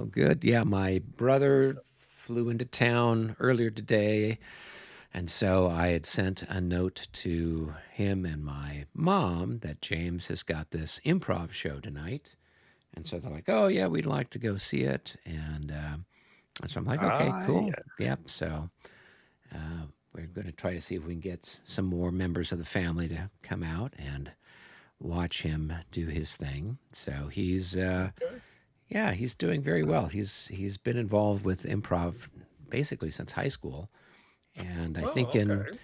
good. Yeah, my brother flew into town earlier today, and so I had sent a note to him and my mom that James has got this improv show tonight. And so they're like, "Oh yeah, we'd like to go see it." And so I'm like, "Okay, Ah, cool. yeah. Yep." So we're going to try to see if we can get some more members of the family to come out and watch him do his thing. So Okay. yeah, he's doing very well. He's been involved with improv basically since high school, and I Oh, think okay.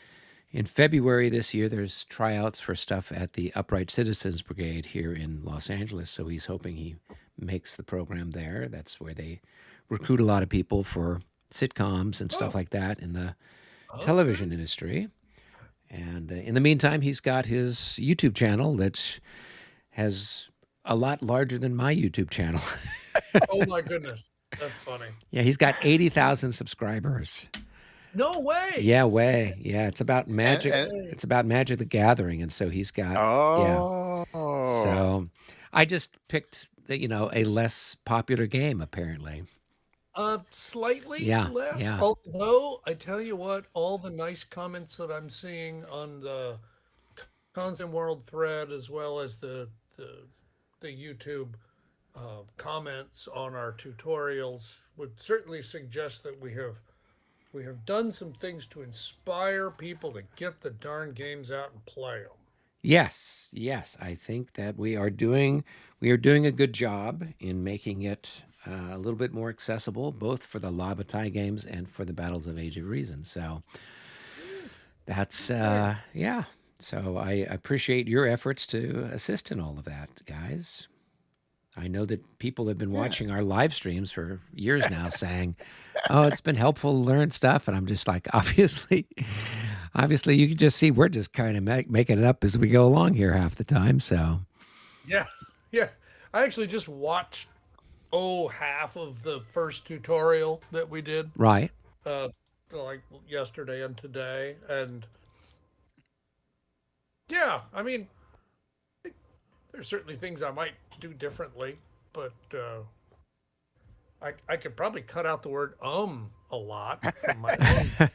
in February this year there's tryouts for stuff at the Upright Citizens Brigade here in Los Angeles. So he's hoping he makes the program there. That's where they recruit a lot of people for sitcoms and stuff Oh, like that in the okay. television industry. And in the meantime, he's got his YouTube channel that has a lot larger than my YouTube channel. Oh my goodness. That's funny. Yeah, he's got 80,000 subscribers. No way. Yeah, way. Yeah, it's about No Magic. And way. It's about Magic the Gathering, and so he's got yeah. oh, So I just picked a less popular game apparently. Slightly Yeah, less, yeah. although I tell you what, all the nice comments that I'm seeing on the Content World thread as well as the YouTube comments on our tutorials would certainly suggest that we have done some things to inspire people to get the darn games out and play them. Yes, yes. I think that we are doing a good job in making it a little bit more accessible, both for the Labatai games and for the Battles of Age of Reason. So that's Great. yeah. So I appreciate your efforts to assist in all of that, guys. I know that people have been yeah. watching our live streams for years now saying, "Oh, it's been helpful to learn stuff." And I'm just like, obviously you can just see we're just kind of making it up as we go along here half the time. So, Yeah, yeah. I actually just watched half of the first tutorial that we did right. uh like yesterday and today, and yeah, I mean, there's certainly things I might do differently, but I could probably cut out the word a lot from my own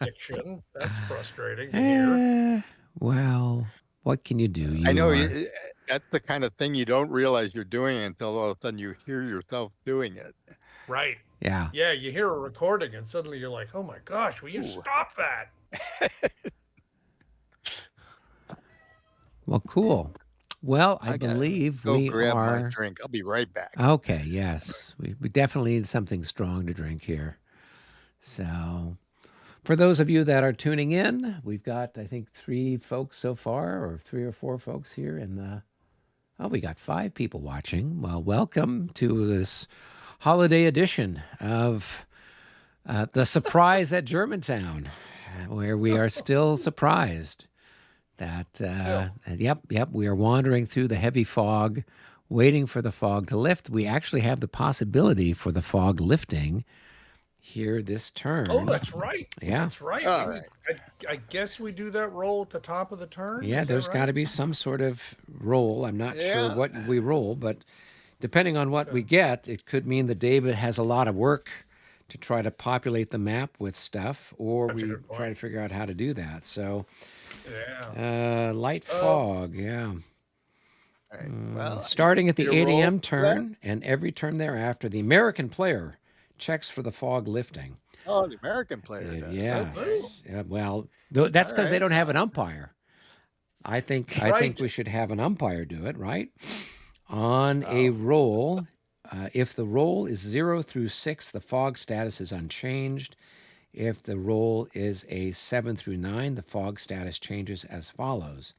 diction. That's frustrating to hear. Eh, well, what can you do? I You know are, that's the kind of thing you don't realize you're doing until all of a sudden you hear yourself doing it. Right. yeah. Yeah, you hear a recording and suddenly you're like, "Oh my gosh, will you Ooh, stop that?" Well, cool. Well, I I gotta believe go we grab my are drink. I'll be right back. okay. Yes, we definitely need something strong to drink here. So, for those of you that are tuning in, we've got, I think, three folks so far, or three or four folks here in the. Oh, we got five people watching. Well, welcome to this holiday edition of the surprise at Germantown, where we are still surprised that, Yeah. yep, we are wandering through the heavy fog, waiting for the fog to lift. We actually have the possibility for the fog lifting here this Oh, turn. that's right. Yeah. That's right. All right. I guess we do that roll at the top of the turn. Yeah, Is that there's got right? to be some sort of roll. I'm not sure Yeah. what we roll, but depending on what Okay. we get, it could mean that David has a lot of work to try to populate the map with stuff, or That's a we good try point. to figure out how to do that. So, Yeah. light Uh, fog, yeah. All right. Well, I Starting at need the a 8 roll a.m. for that? turn and every turn thereafter, the American player checks for the fog lifting. oh, the American player does. Oh, Yeah. Okay. boo. Yeah, well, that's All because they right. don't have an umpire. I think Right. we should have an umpire do it, right? On a Oh, roll, if the roll is 0 through 6, the fog status is unchanged. If the roll is a 7 through 9, the fog status changes as follows.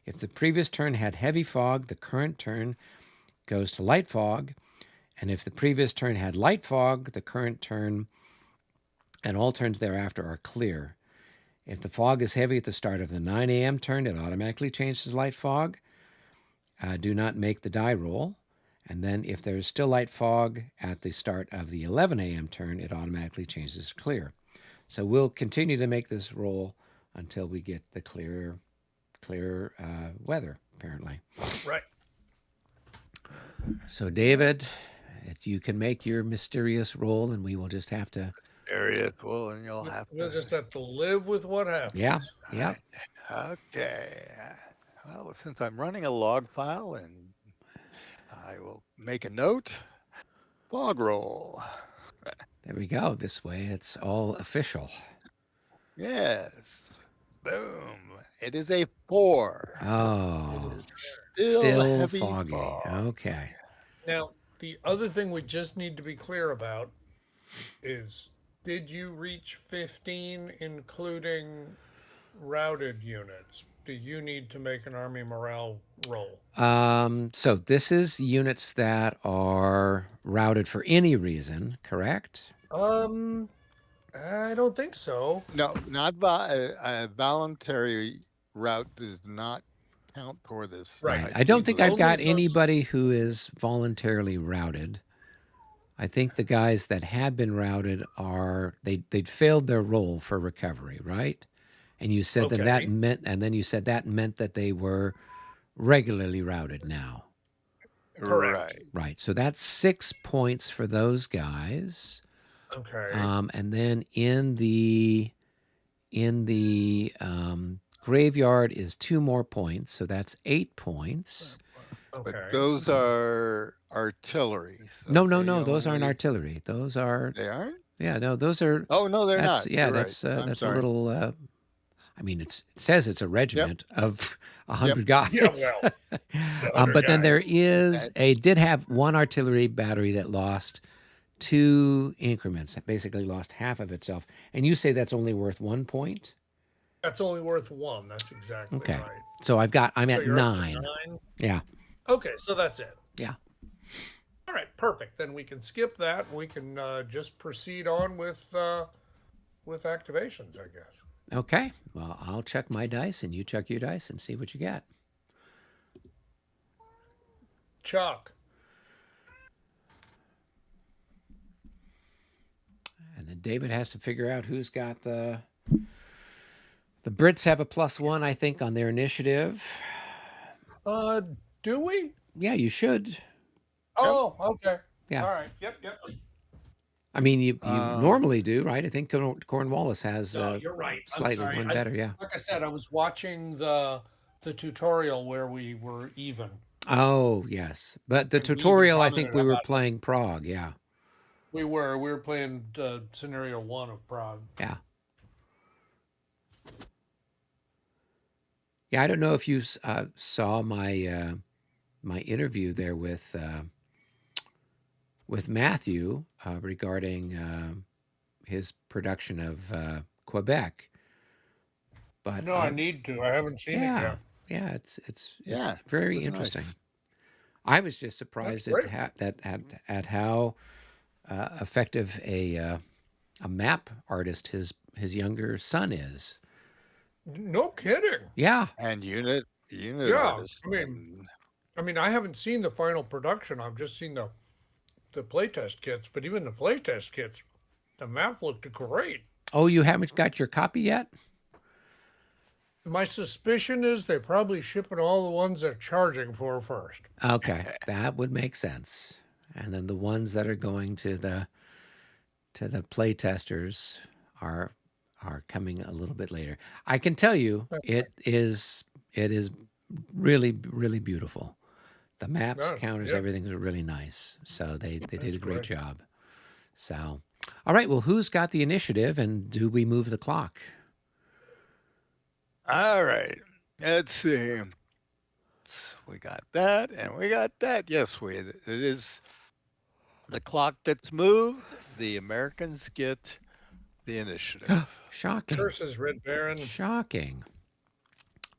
If the previous turn had heavy fog, the current turn goes to light fog. And if the previous turn had light fog, the current turn and all turns thereafter are clear. If the fog is heavy at the start of the 9 a.m. turn, it automatically changes to light fog. Do not make the die roll. And then if there's still light fog at the start of the 11 a.m. turn, it automatically changes to clear. So we'll continue to make this roll until we get the clear weather, apparently. Right. So, David, You can make your mysterious roll, and we will just have to. Serious. Well, and you'll have We'll to. just have to live with what Yeah, happens. yeah. Okay. Well, since I'm running a log file, and I will make a note. Fog roll. There we go. This way, it's all official. Yes. Boom. It is a 4. It Oh, is still still heavy foggy. fog. Okay. Now, the other thing we just need to be clear about is, did you reach 15, including routed units? Do you need to make an army morale roll? So this is units that are routed for any reason, correct? I don't think so. No, not a voluntary route does not count toward this. Right. I don't think believe. I've Only got those. anybody who is voluntarily routed. I think the guys that had been routed they'd failed their role for recovery, right? And you said that Okay. meant, and then you said that meant that they were regularly routed now, Correct. Right. right? So that's 6 points for those guys. Okay. And then in the graveyard is 2 more points, so that's 8 points. But Okay. those are artillery. So No, they those aren't only- artillery. Those are They aren't? no, those are Oh, no, they're that's not. yeah, You're right. that's I'm that's a sorry. little. I mean, it says it's a Yep. regiment of 100 guys. Yeah, well, the 100 but then there guys. is did have one artillery battery that lost 2 increments. It basically lost half of itself. And you say that's only worth 1 point. That's only worth 1. That's exactly Okay. right. So I'm So at you're up to 9. 9? Yeah. Okay, so that's it. Yeah. All right, perfect. Then we can skip that. We can just proceed on with activations, I guess. Okay. Well, I'll check my dice and you check your dice and see what you get. Chuck. And then David has to figure out who's got the Brits have a +1, I think, on their initiative. Do we? Yeah, you should. Oh, okay. Yeah. All right. Yep. I mean, you normally do, right? I think Cornwallis has No, you're right. I'm slightly sorry. one better. Yeah. Like I said, I was watching the tutorial where we were even. Oh yes, but the And we even tutorial, I think commented we were about it. playing Prague. Yeah. We were playing scenario 1 of Prague. Yeah. Yeah, I don't know if you saw my my interview there with Matthew regarding his production of Quebec. But No, I need to. I haven't seen it yet. yeah, it's Yeah, very it was interesting. nice. I was just surprised great. at how effective a map artist his younger son is. No kidding. Yeah. And unit Yeah, artists. I mean, I haven't seen the final production. I've just seen the playtest kits. But even the playtest kits, the map looked great. Oh, you haven't got your copy yet? My suspicion is they're probably shipping all the ones they're charging for first. Okay, that would make sense. And then the ones that are going to the play testers are coming a little bit later. I can tell you it is really beautiful. The maps, Yeah, counters, yeah. everything's really nice. So they did a great great. job. So, all right, well, who's got the initiative and do we move the clock? All right. Let's see. We got that and we got that. Yes, it is the clock gets moved. The Americans get the initiative. Shocking. Curses, Red Baron. Shocking.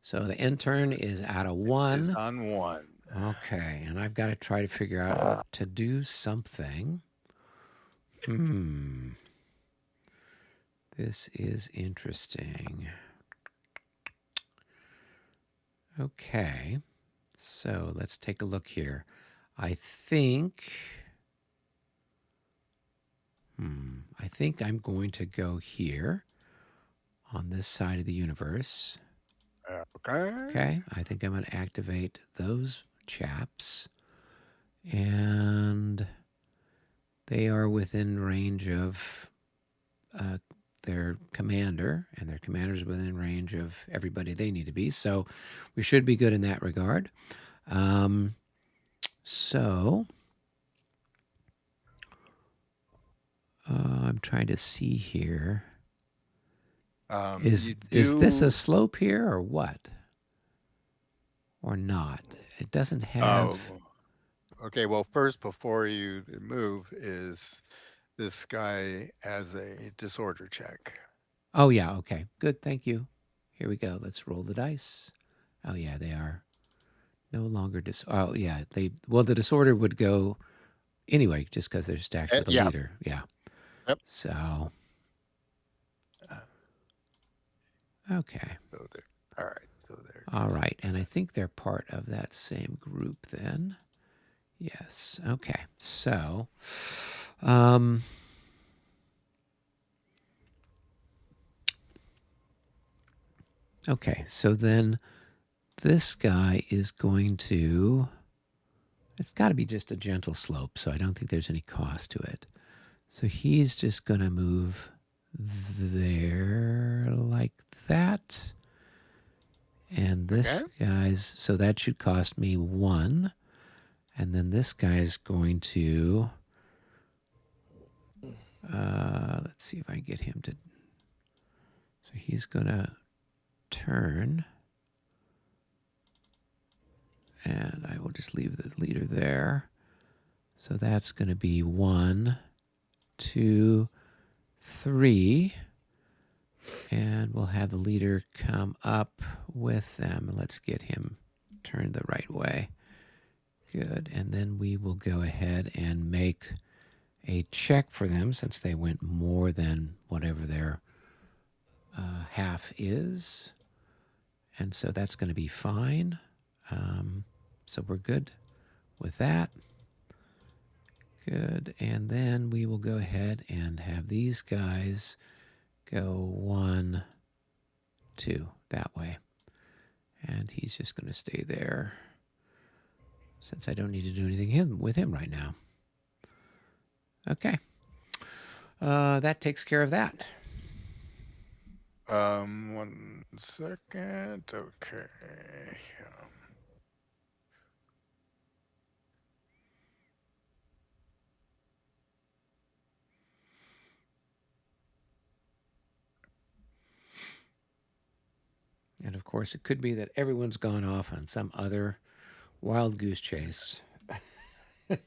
So the intern is at a Is 1. on 1. Okay, and I've got to try to figure out what to do something. This is interesting. Okay, so let's take a look here. I think I'm going to go here on this side of the universe. Okay, I think I'm going to activate those chaps. And they are within range of their commander, and their commander's within range of everybody they need to be. So we should be good in that regard. So I'm trying to see here. You Is this a do. slope here or what? Or not? It doesn't have. Oh, okay. Well, first, before you move, is this guy as a disorder check? Oh yeah, okay. Good, thank you. Here we go. Let's roll the dice. Oh yeah, they are no longer oh yeah, the disorder would go anyway just cuz they're stacked with a Yeah. leader. Yeah. Yep. So, Uh, okay. So there. All right. So there All goes. right, and I think they're part of that same group then. Yes. Okay. So, um okay, so then this guy is going to, it's got to be just a gentle slope, so I don't think there's any cost to it. So he's just going to move there like that. And Okay. this guy's, so that should cost me 1. And then this guy's going to, let's see if I can get him to, so he's going to turn. And I will just leave the leader there. So that's going to be 1, 2, 3. And we'll have the leader come up with them. Let's get him turned the right way. Good. And then we will go ahead and make a check for them since they went more than whatever their half is. And so that's going to be fine. So we're good with that. Good. And then we will go ahead and have these guys go 1, 2 that way. And he's just going to stay there since I don't need to do anything with him right now. Okay. That takes care of that. 1 second. Okay. And of course, it could be that everyone's gone off on some other wild goose chase. So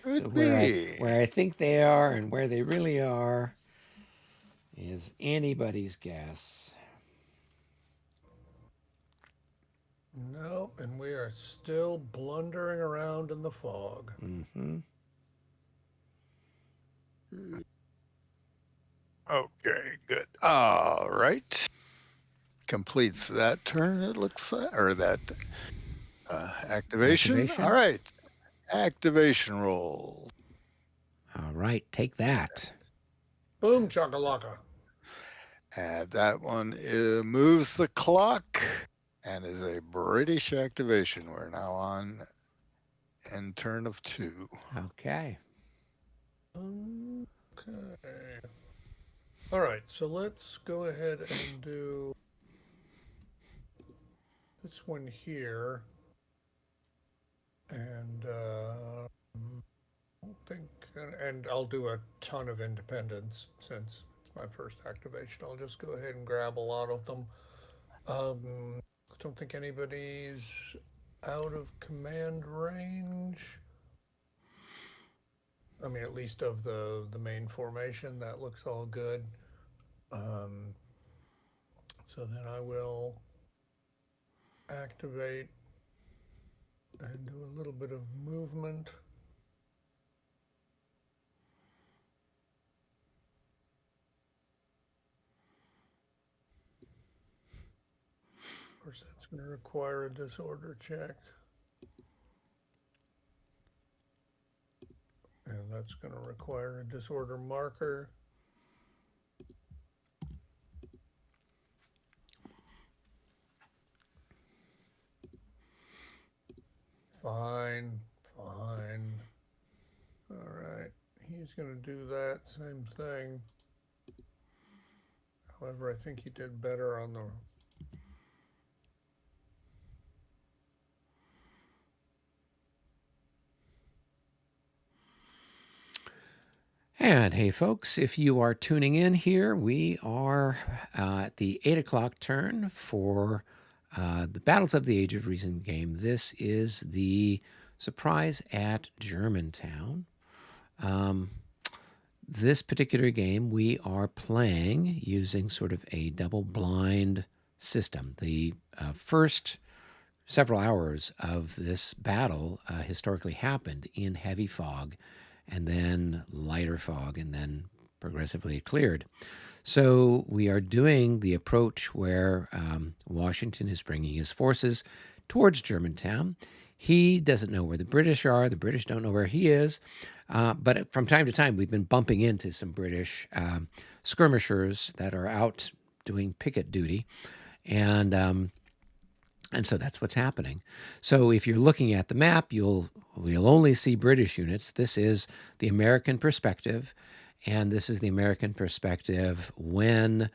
Could be. where I think they are and where they really are is anybody's guess. Nope, and we are still blundering around in the fog. Mm-hmm. Okay. Good. All right. Completes that turn. It looks or that activation. All Activation. right. Activation roll. All right, take that. Boom chakalaka. And that one moves the clock and is a British activation. We're now on end turn of 2. Okay. Okay. All right, so let's go ahead and do this one here. And I don't think, and I'll do a ton of independence since it's my first activation. I'll just go ahead and grab a lot of them. I don't think anybody's out of command range. I mean, at least of the main formation, that looks all good. Um, so then I will activate and do a little bit of movement. Of course, that's going to require a disorder check. And that's going to require a disorder marker. Fine, fine. All right. he's going to do that same thing. However, I think he did better on the. And hey, folks, if you are tuning in here, we are at the 8 o'clock turn for the Battles of the Age of Reason game. This is the surprise at Germantown. This particular game we are playing using sort of a double blind system. The first several hours of this battle historically happened in heavy fog and then lighter fog and then progressively it cleared. So we are doing the approach where Washington is bringing his forces towards Germantown. He doesn't know where the British are. The British don't know where he is. But from time to time, we've been bumping into some British skirmishers that are out doing picket duty. And so that's what's happening. So if you're looking at the map, we'll only see British units. This is the American perspective, and this is the American perspective when,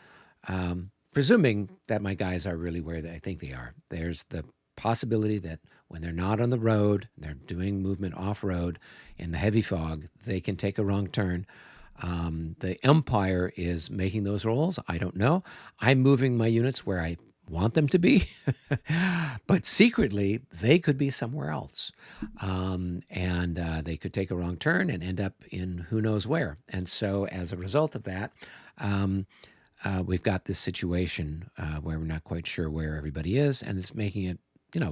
presuming that my guys are really where I think they are. There's the possibility that when they're not on the road, they're doing movement off-road in the heavy fog, they can take a wrong turn. The Empire is making those rolls. I don't know. I'm moving my units where I want them to be, but secretly they could be somewhere else, and they could take a wrong turn and end up in who knows where. And so, as a result of that, we've got this situation where we're not quite sure where everybody is, and it's making it,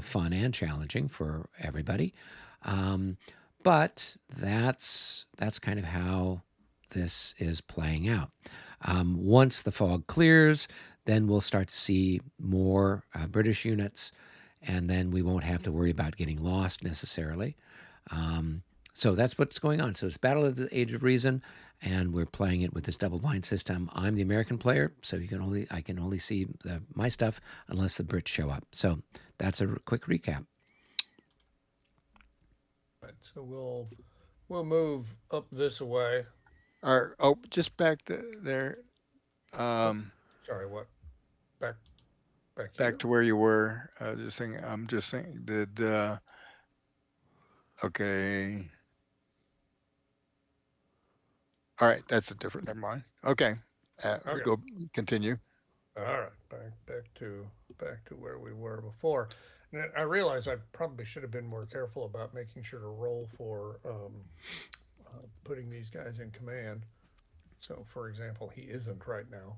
fun and challenging for everybody. But that's kind of how this is playing out. Once the fog clears, then we'll start to see more British units, and then we won't have to worry about getting lost necessarily. So that's what's going on. So it's Battle of the Age of Reason, and we're playing it with this double blind system. I'm the American player, so I can only see my stuff unless the Brits show up. So that's a quick recap. Right, so we'll move up this way. Just back there. Oh, sorry, what? Back back here? Back to where you were. I'm just saying. Okay. All right, that's a different. Never mind. Okay. Okay. Go continue. All right, back to where we were before. And I realize I probably should have been more careful about making sure to roll for putting these guys in command. So, for example, he isn't right now,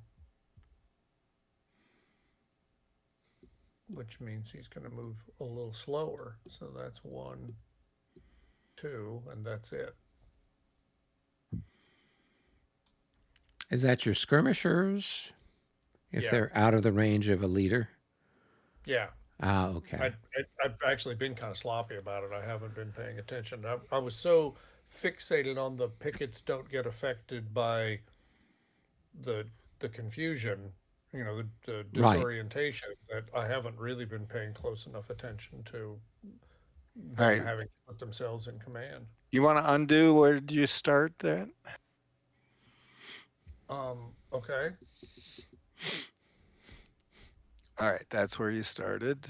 which means he's going to move a little slower. So that's 1, 2, and that's it. Is that your skirmishers? If Yeah. they're out of the range of a leader? Yeah. Okay. I've actually been kind of sloppy about it. I haven't been paying attention. I was so fixated on the pickets don't get affected by the confusion, the Right. disorientation, that I haven't really been paying close enough attention to All them right. having to put themselves in command. You want to undo? Where did you start that? Okay. All right, that's where you started.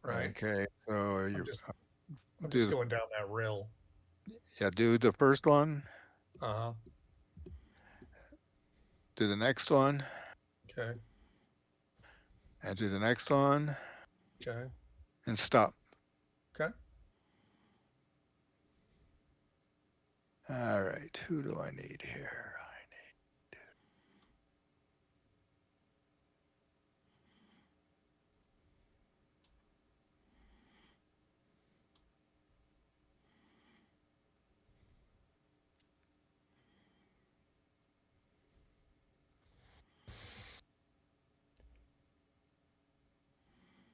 Right. Okay, so I'm just going down that rail. do the first one. Uh-huh. Do the next one, Okay. and do the next one, Okay. and stop. Okay. All right, who do I need here?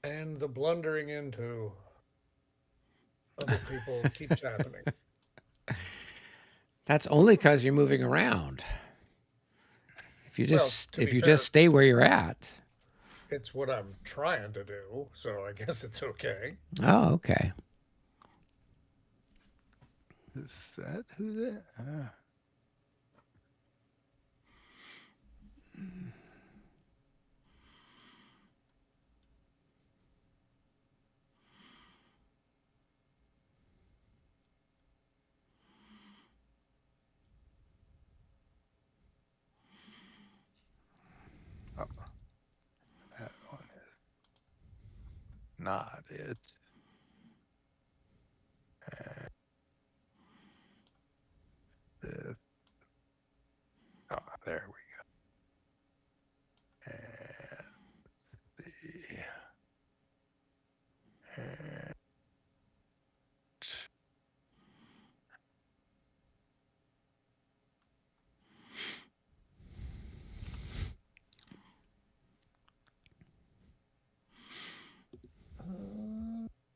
And the blundering into other people keeps happening. That's only because you're moving around. If you Well, just to if be you fair, just stay where you're at. it's what I'm trying to do, so I guess it's okay. Oh, okay. Is that who that? not it. Uh, oh, there we go. And the and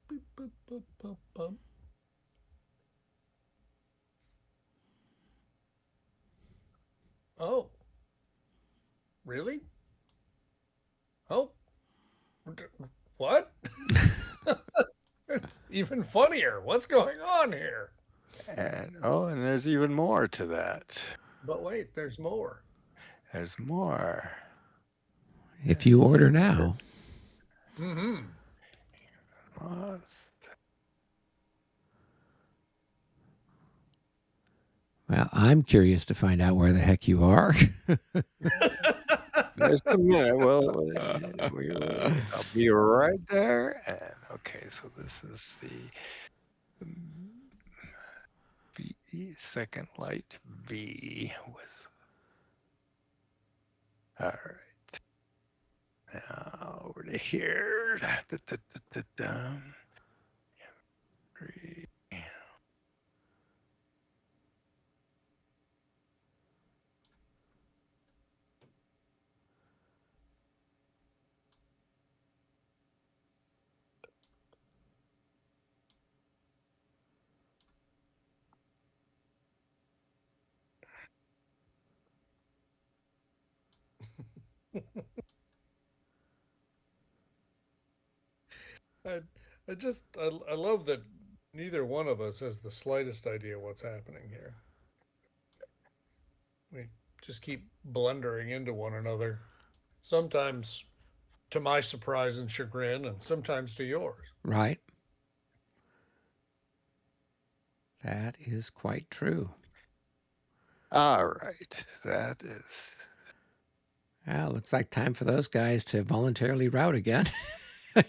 Boop, boop, boop, boop, boop. Oh, really? Oh, what? It's even funnier. What's going on here? and there's even more to that. But wait, there's more. There's more. If you order now. Mm-hmm. Was. Well, I'm curious to find out where the heck you are. Just a minute. Well, I'll be right there. And okay, so this is the V second light V. All right. Now over to here. Three. I, I love that neither one of us has the slightest idea what's happening here. We just keep blundering into one another. Sometimes to my surprise and chagrin, and sometimes to yours. Right? That is quite true. All right. That is. Well, looks like time for those guys to voluntarily route again. They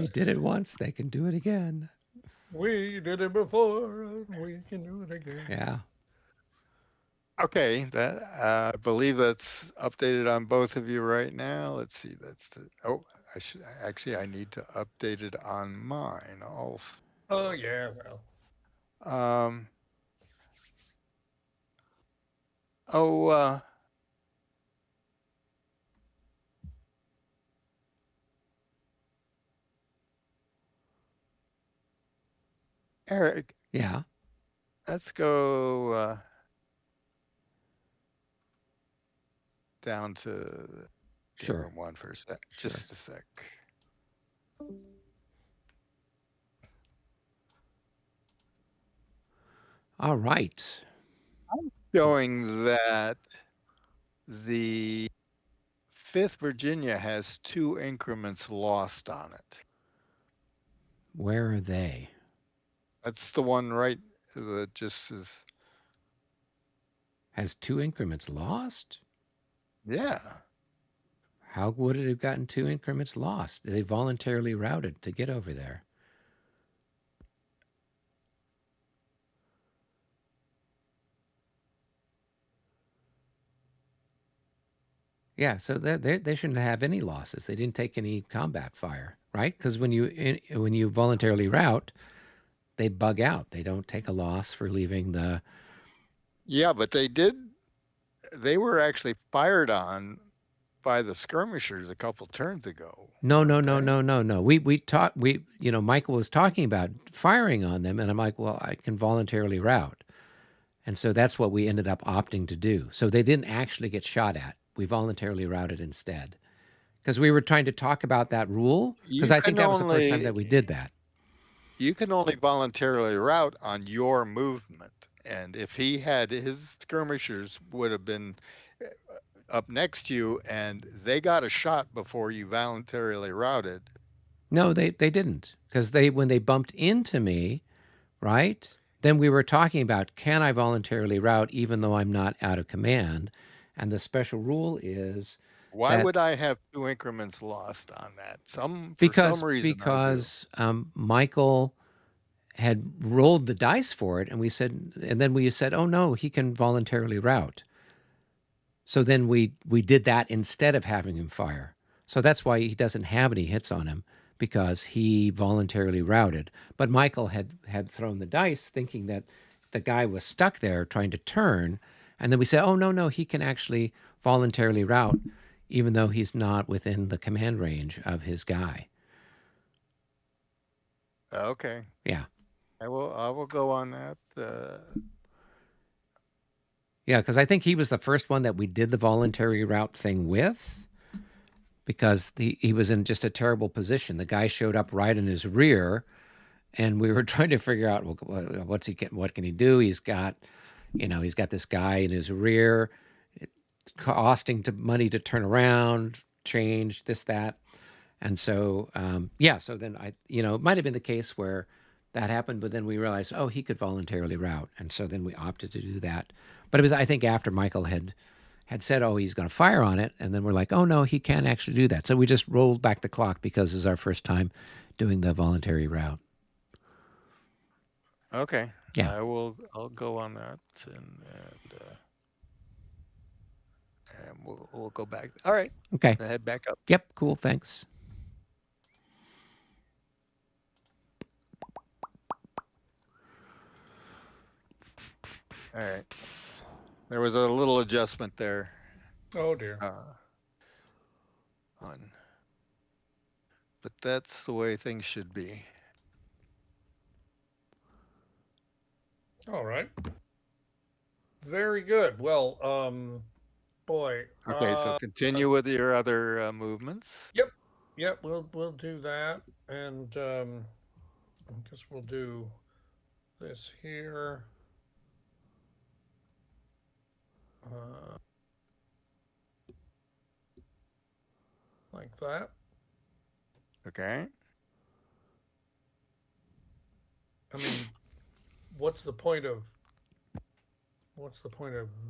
did it once, they can do it again. We did it before, and we can do it again. Yeah. Okay, that I believe that's updated on both of you right now. Let's see. That's the. Oh, I need to update it on mine also. Oh yeah, well. Oh, Eric, Yeah. let's go down to the Sure. room one for a sec. Sure. Just a sec. All right. Showing that the 5th Virginia has 2 increments lost on it. Where are they? That's the one right that just is. Has 2 increments lost? Yeah. How would it have gotten 2 increments lost? They voluntarily routed to get over there. Yeah, so they shouldn't have any losses. They didn't take any combat fire, right? Because when you voluntarily route, they bug out. They don't take a loss for leaving the. Yeah, but they did. They were actually fired on by the skirmishers a couple turns ago. No. We talked. Michael was talking about firing on them, and I'm like, well, I can voluntarily route, and so that's what we ended up opting to do. So they didn't actually get shot at. We voluntarily routed instead, because we were trying to talk about that rule. Because I think that was the first time that we did that. You can only voluntarily route on your movement, and if he had his skirmishers would have been up next to you, and they got a shot before you voluntarily routed. No, they didn't, because when they bumped into me, right? Then we were talking about, can I voluntarily route even though I'm not out of command? And the special rule is Why that would I have 2 increments lost on that? For some because reason I do. because Michael had rolled the dice for it, and then we said, oh no, he can voluntarily route. So then we did that instead of having him fire. So that's why he doesn't have any hits on him, because he voluntarily routed. But Michael had thrown the dice thinking that the guy was stuck there trying to turn, and then we said, "Oh no, he can actually voluntarily route even though he's not within the command range of his guy." Okay. Yeah. I will go on that. Yeah, because I think he was the first one that we did the voluntary route thing with, because he was in just a terrible position. The guy showed up right in his rear, and we were trying to figure out, well, what can he do? He's got this guy in his rear, costing money to turn around, change this, that. And so, yeah, so then it might have been the case where that happened, but then we realized, oh, he could voluntarily route. And so then we opted to do that. But it was, I think, after Michael had said, oh, he's going to fire on it. And then we're like, oh, no, he can't actually do that. So we just rolled back the clock because it was our first time doing the voluntary route. Okay. Yeah. I'll go on that, and we'll go back. All right. Okay. Head back up. Yep. Cool. Thanks. All right. There was a little adjustment there. Oh dear. On, but that's the way things should be. All right. Very good. Well, boy. Okay, so continue with your other movements. Yep. We'll do that, and I guess we'll do this here. Like that. Okay. I mean, what's the point of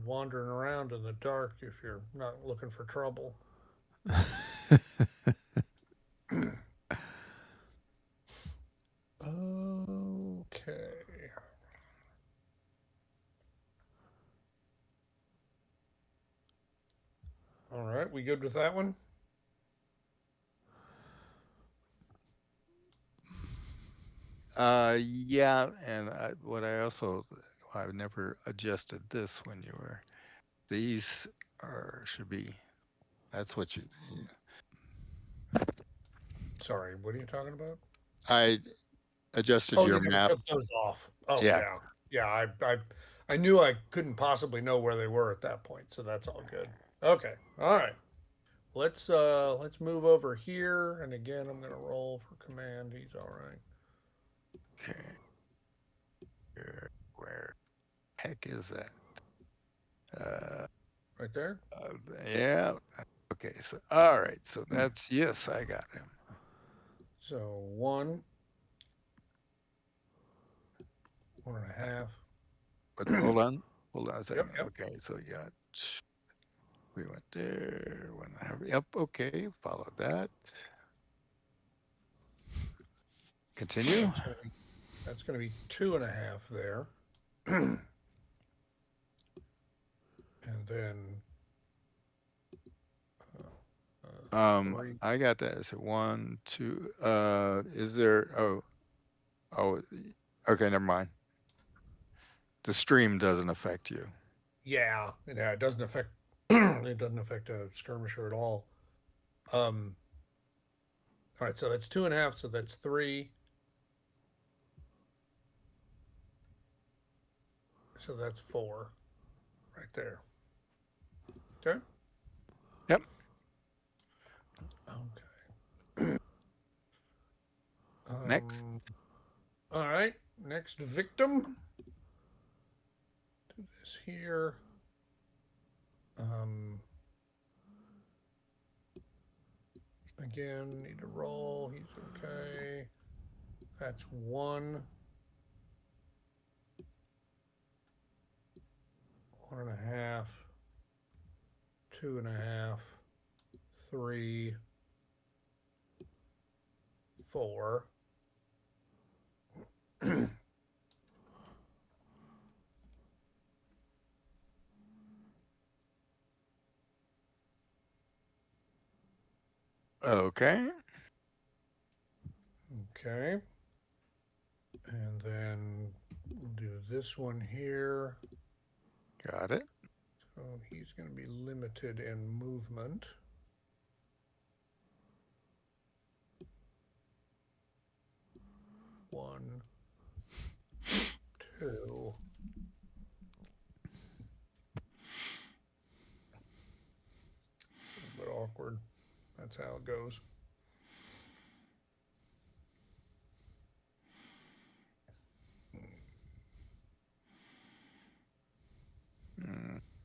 wandering around in the dark if you're not looking for trouble? Okay. All right, we good with that one? Yeah, and I've never adjusted this when you were. These should be. That's what you. Sorry, what are you talking about? I adjusted Oh, your you never map. took those off. Oh Yeah. yeah. I knew I couldn't possibly know where they were at that point, so that's all good. Okay. All right. Let's move over here, and again I'm gonna roll for command. He's all right. Okay. Where heck is that? Right there. Yeah. Okay. So all right. So that's yes, I got him. So 1.5. But hold on a second. Yep. Okay. So you got. We went there. 1.5. Yep. Okay. Follow that. Continue. That's gonna be 2.5 there. And then I got that. So 1, 2. Is there? Oh. Okay. Never mind. The stream doesn't affect you. yeah, it doesn't affect it doesn't affect a skirmisher at all. All right, so that's 2.5, so that's 3. So that's 4 right there. Okay. Yep. Okay. Next. All right. Next victim. Do this here. Again, need to roll. He's okay. That's 1. 1.5. 2.5, 3, 4. Okay. Okay. And then we'll do this one here. Got it. So he's going to be limited in movement. One, two. A little bit awkward. That's how it goes.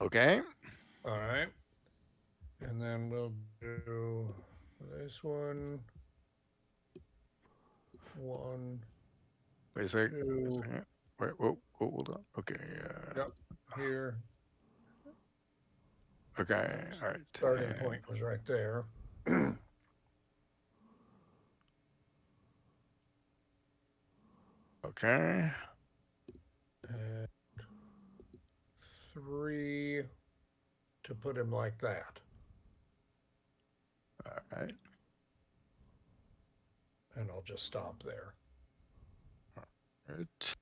Okay. All right. And then we'll do this one. One, Wait a sec. Wait a two. second. Wait, whoa, hold on. Okay. Yep. Here. Okay. All right. Starting point was right there. Okay. And 3 to put him like that. All right. And I'll just stop there. Right.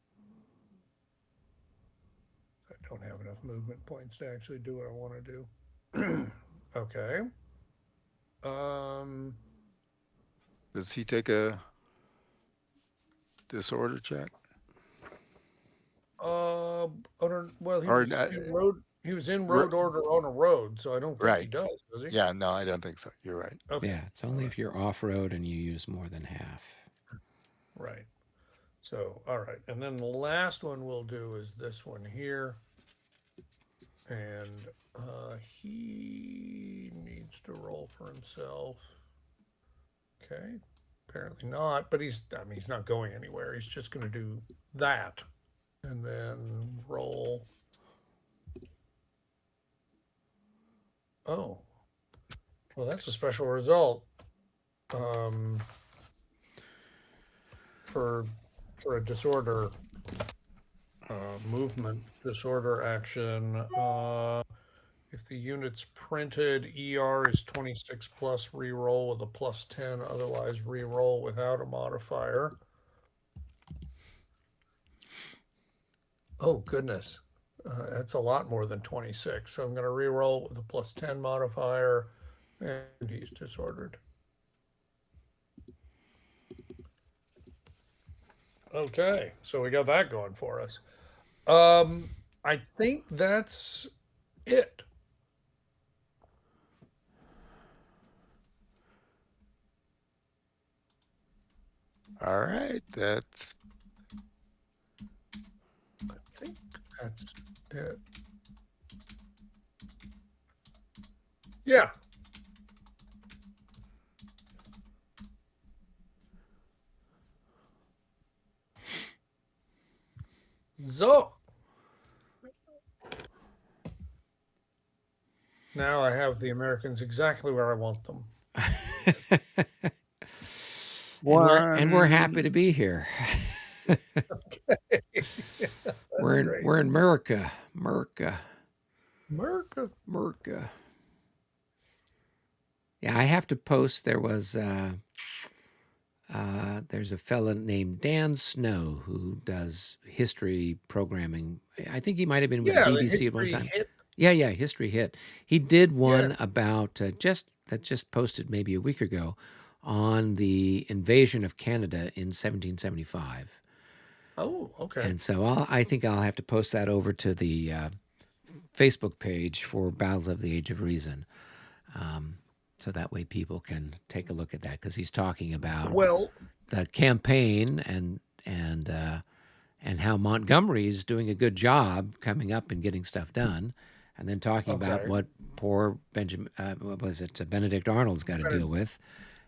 I don't have enough movement points to actually do what I want to do. Okay. Does he take a disorder check? Well, he Or was in road. He was in road order on a road, so I don't think he Right. does he? Yeah, no, I don't think so. You're right. Okay. Yeah, it's only if you're off road and you use more than half. Right. So, all right. And then the last one we'll do is this one here. And he needs to roll for himself. Okay. Apparently not, but he's not going anywhere. He's just going to do that. And then roll. Oh. Well, that's a special result. For a disorder movement disorder action, if the unit's printed, ER is 26 plus, reroll with a plus 10, otherwise reroll without a modifier. Oh goodness, that's a lot more than 26. So I'm going to reroll with a plus 10 modifier, and he's disordered. Okay, so we got that going for us. I think that's it. All right. I think that's it. Yeah. So now I have the Americans exactly where I want them. And we're happy to be here. We're in America. Yeah, I have to post. There's a fella named Dan Snow who does history programming. I think he might have been with the BBC at one time. Hit. Yeah, History Hit. He did one about just posted maybe a week ago on the invasion of Canada in 1775. Oh, okay. And so I think I'll have to post that over to the Facebook page for Battles of the Age of Reason. So that way people can take a look at that, because he's talking about the campaign and how Montgomery is doing a good job coming up and getting stuff done, and then talking about what poor Benedict Arnold's got to deal with,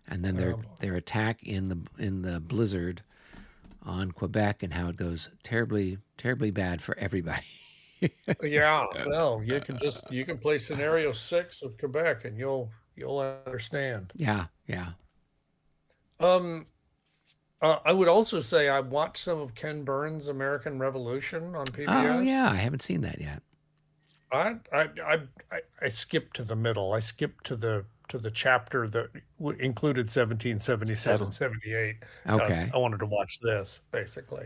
and then their attack in the blizzard on Quebec, and how it goes terribly bad for everybody. Yeah, well, you can play scenario 6 of Quebec and you'll understand. Yeah, yeah. Um I would also say I watched some of Ken Burns' American Revolution on Oh, PBS. yeah. I haven't seen that yet. I skipped to the middle. I skipped to the chapter that included 1777, Settle. 78. Okay. I wanted to watch this basically.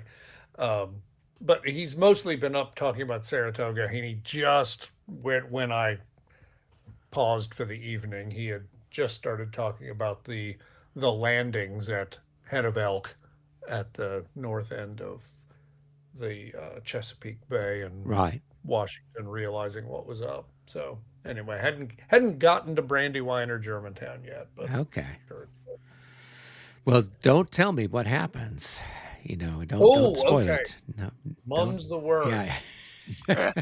Um, but he's mostly been up talking about Saratoga. And he just when I paused for the evening, he had just started talking about the landings at Head of Elk at the north end of the Chesapeake Bay and Right. Washington, realizing what was up. So anyway, hadn't gotten to Brandywine or Germantown yet, but Okay. sure. Well, don't tell me what happens. Don't Oh, spoil okay. it. No, don't. Mum's the word. Yeah.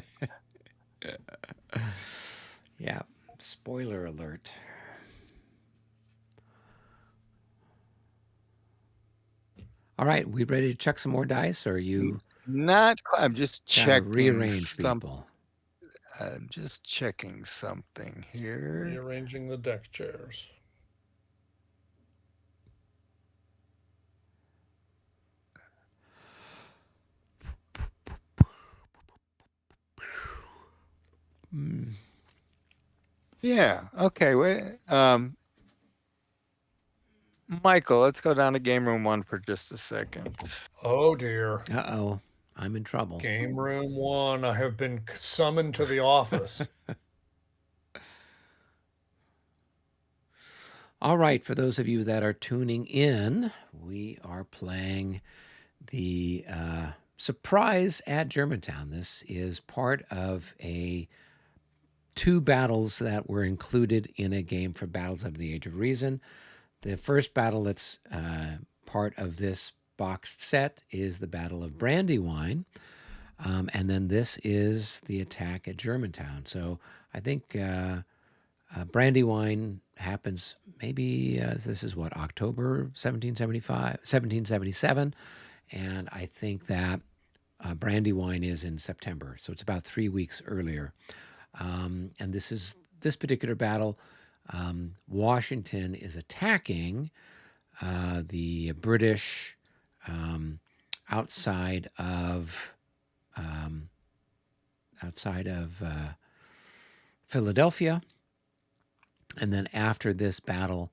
Yeah. Spoiler alert. All right, we ready to check some more dice, or you Not quite. I'm just gotta checking rearrange people? I'm just checking something here. Rearranging the deck chairs. Mm. Yeah. Okay. Wait. Michael, let's go down to game room 1 for just a second. Oh dear. Uh-oh, I'm in trouble. Game room 1. I have been summoned to the office. All right, for those of you that are tuning in, we are playing the surprise at Germantown. This is part of two battles that were included in a game for Battles of the Age of Reason. The first battle that's part of this boxed set is the Battle of Brandywine. And then this is the attack at Germantown. So I think Brandywine happens maybe, this is what, October 1777. And I think that Brandywine is in September. So it's about 3 weeks earlier. And this particular battle, Washington is attacking the British outside of Philadelphia, and then after this battle,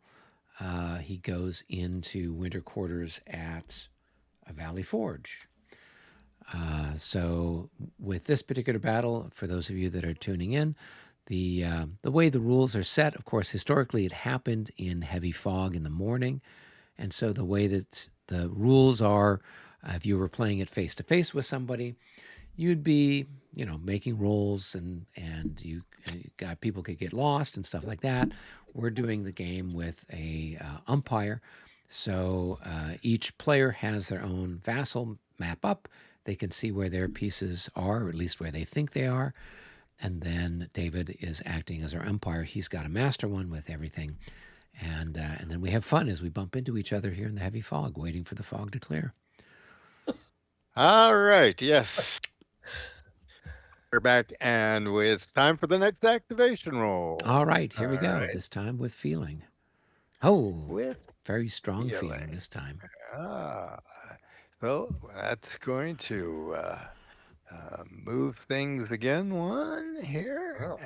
he goes into winter quarters at Valley Forge. So with this particular battle, for those of you that are tuning in, the way the rules are set, of course, historically it happened in heavy fog in the morning, and so the way that the rules are, if you were playing it face to face with somebody, you'd be, making rolls, and you got people could get lost and stuff like that. We're doing the game with a umpire, so each player has their own vassal map up. They can see where their pieces are, or at least where they think they are. And then David is acting as our umpire. He's got a master one with everything. And then we have fun as we bump into each other here in the heavy fog, waiting for the fog to clear. All right. Yes. We're back, and it's time for the next activation roll. All right, here we All go. right. This time with feeling. Oh, With very strong feeling feeling. this time. So that's going to move things again one here. Oh,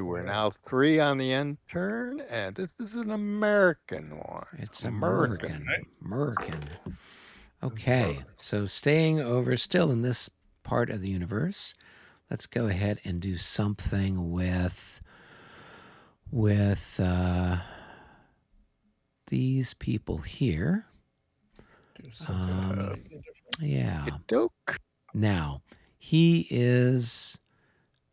We're yeah. now 3 on the end turn, and this is an American one. It's American. Okay, American. so staying over still in this part of the universe, let's go ahead and do something with these people here. Do something completely different. Yeah. Doke. Now, he is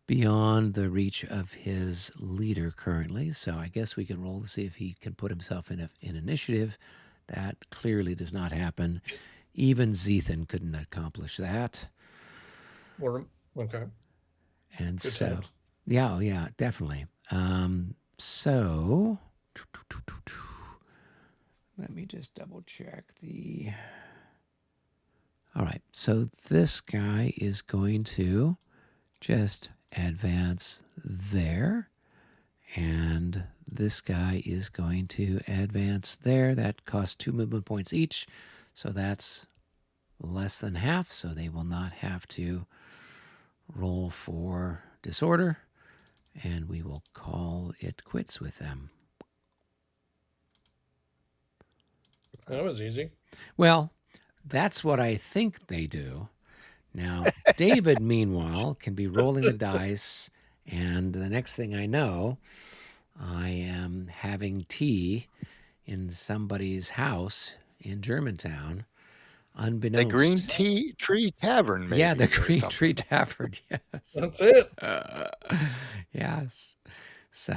beyond the reach of his leader currently, so I guess we can roll to see if he can put himself in initiative. That clearly does not happen. Even Zethan couldn't accomplish that. Okay. And Good so, times. yeah, definitely. So, let me just double check the. All right, so this guy is going to just advance there. And this guy is going to advance there. That costs 2 movement points each. So that's less than half. So they will not have to roll for disorder. And we will call it quits with them. That was easy. Well, that's what I think they do. Now, David, meanwhile, can be rolling the dice. And the next thing I know, I am having tea in somebody's house in Germantown, The unbeknownst. Green Tree Tavern, maybe. Yeah, the or Green something. Tree Tavern. Yes. That's it. Yes. So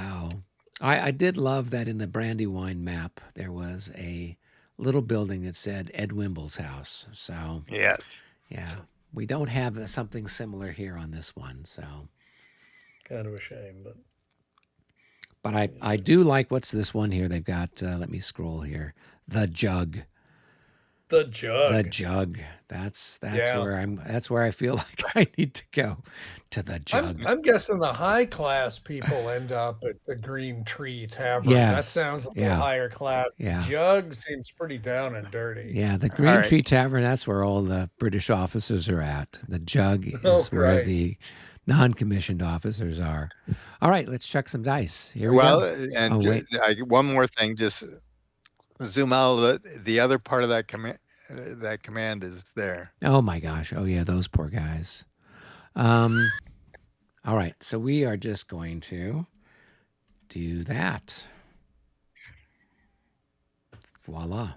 I did love that in the Brandywine map, there was a little building that said Ed Wimble's house. So, Yes. yeah, we don't have something similar here on this one. So, Kind of a shame, but but I do like what's this one here. They've got, let me scroll here. The Jug. the jug. The Jug. That's Yeah. where I feel like I need to go, to the Jug. I'm guessing the high class people end up at the Green Tree Tavern. That Yes. sounds a little Yeah. higher class. Yeah. Jug seems pretty down and dirty. Yeah, the Green right. Tree Tavern, that's where all the British officers are at. The Jug is Oh, where right. the non-commissioned officers are. All right, let's chuck some dice. Here we Well, go. and Oh, wait. one more thing, just zoom out a little bit. The other part of that command is there. Oh my gosh. Oh yeah, those poor guys. All right, so we are just going to do that. Voila.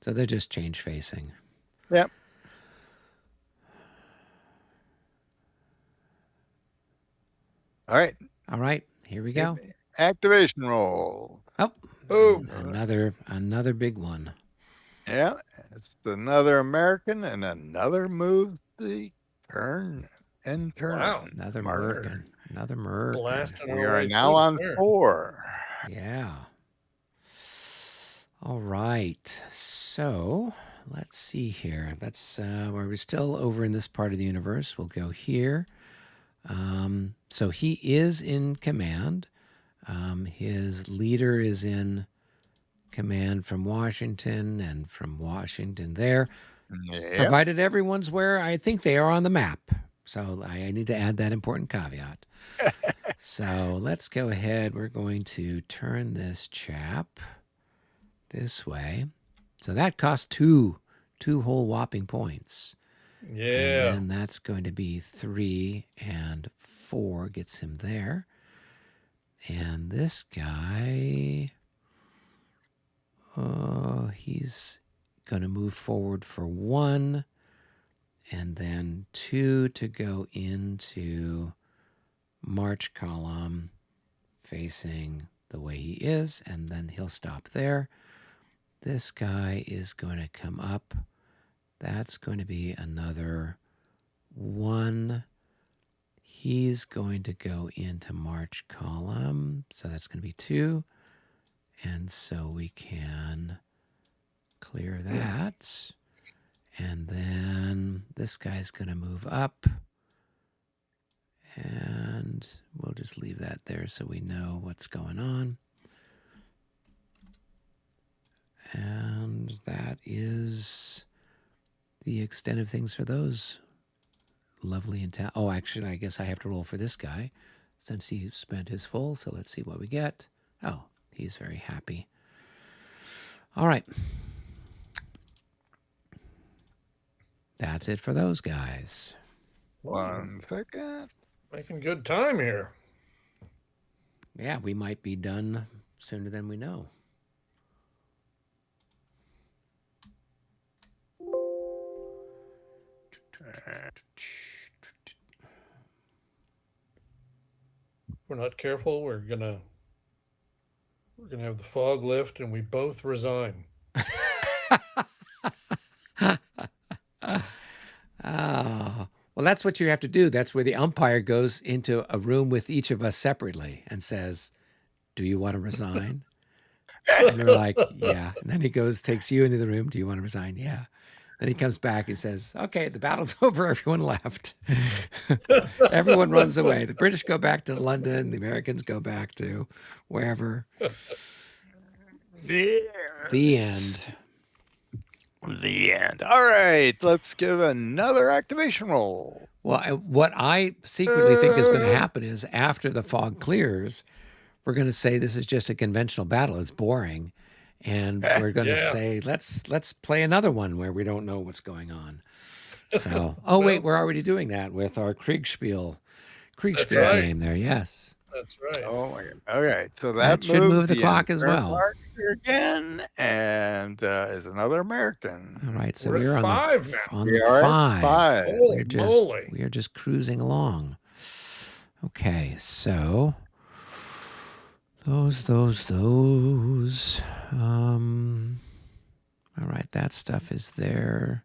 So they're just change facing. Yep. All right. All right, here we go. Activation roll. Oh, Boom. another big one. Yeah, it's another American, and another moves the turn and turn. Wow. Another marker. Merkin. Another Merkin. Blasting We our are way now through on there. 4. Yeah. All right. So let's see here. Let's where we're still over in this part of the universe. We'll go here. So he is in command. His leader is in command from Washington, and from Washington there. Yeah. Provided everyone's where I think they are on the map. So I need to add that important caveat. So let's go ahead. We're going to turn this chap this way. So that costs two whole whopping points. Yeah. And that's going to be 3 and 4 gets him there. And this guy, he's going to move forward for 1 and then 2 to go into march column facing the way he is, and then he'll stop there. This guy is going to come up. That's going to be another 1. He's going to go into march column, so that's going to be 2. And so we can clear that. And then this guy's going to move up. And we'll just leave that there so we know what's going on. And that is the extent of things for those lovely and oh, actually, I guess I have to roll for this guy since he spent his full. So let's see what we get. Oh, he's very happy. All right. That's it for those guys. 1 second. Making good time here. Yeah, we might be done sooner than we know. If we're not careful, we're gonna have the fog lift and we both resign. Oh, well, that's what you have to do. That's where the umpire goes into a room with each of us separately and says, "Do you want to resign?" And we're like, "Yeah." And then he goes, takes you into the room. "Do you want to resign?" "Yeah." Then he comes back and says, "Okay, the battle's over. Everyone left. Everyone runs away. The British go back to London. The Americans go back to wherever." Yeah. The end. The end. All right, let's give another activation roll. Well, what I secretly think is going to happen is after the fog clears, we're going to say this is just a conventional battle. It's boring. And we're going to Yeah. say, let's play another one where we don't know what's going on. So, oh, Well- wait, we're already doing that with our Kriegspiel That's right. game there. Yes. That's right. Oh my God. All right, so That should moved move the clock as entire well. mark again, and is another American. All right. So We're at we're on 5 the, now. on We the are at 5. 5. Holy We're just, moly. we are just cruising along. Okay. So those. All right. That stuff is there.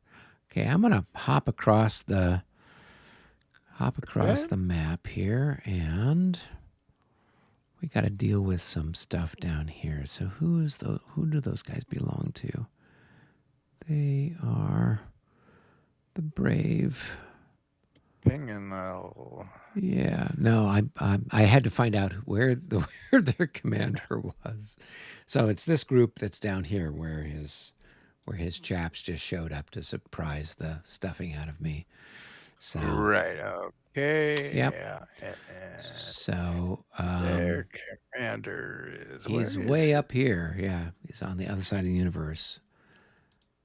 Okay. I'm going to hop across the map here, and we got to deal with some stuff down here. So who do those guys belong to? They are the brave. Ping and Yeah, no, I had to find out where their commander was. So it's this group that's down here where his chaps just showed up to surprise the stuffing out of me. So right. Okay. Yep. Yeah. And so their commander is he's where way is up here. Yeah, he's on the other side of the universe.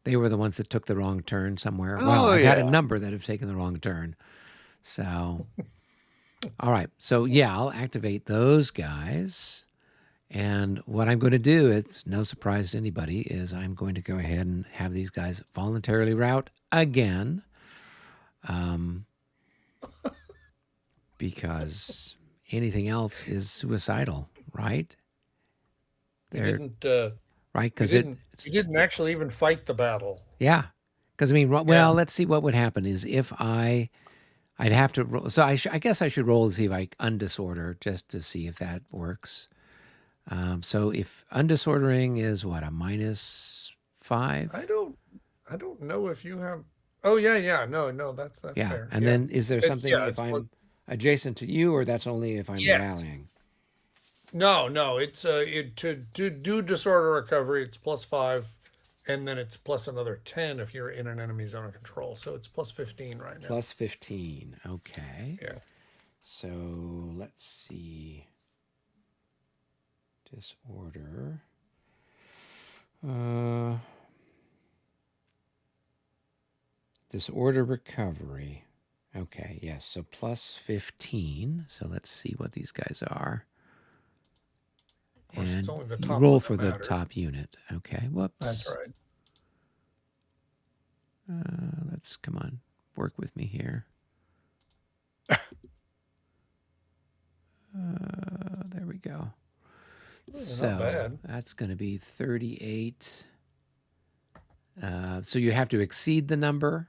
They were the ones that took the wrong turn somewhere. Well, Oh, I've had a yeah. number that have taken the wrong turn. So, all right. So, yeah, I'll activate those guys. And what I'm going to do, it's no surprise to anybody, is I'm going to go ahead and have these guys voluntarily route again. Because anything else is suicidal, right? You They're didn't, right because you didn't actually even fight the battle. yeah. Because I mean, well, Yeah. let's see what would happen is if I'd have to roll. So I guess I should roll to see if I undisorder just to see if that works. So if undisordering is what, a -5? I don't know if you have. Oh yeah. No, that's Yeah. fair. And Yeah. then is there It's- something yeah, if it's I'm what- adjacent to you, or that's only if I'm Yes. rallying? No, it's to do disorder recovery, it's +5, and then it's plus another 10 if you're in an enemy zone of control. So it's +15 right now. +15. Okay. Yeah. So let's see. Disorder. Disorder recovery. Okay, yes. So +15. So let's see what these guys are. Of course, it's And only the you top roll one for that the matters. top unit. Okay. Whoops. That's right. Let's come on. Work with me here. There we go. Not So bad. that's going to be 38. So you have to exceed the number,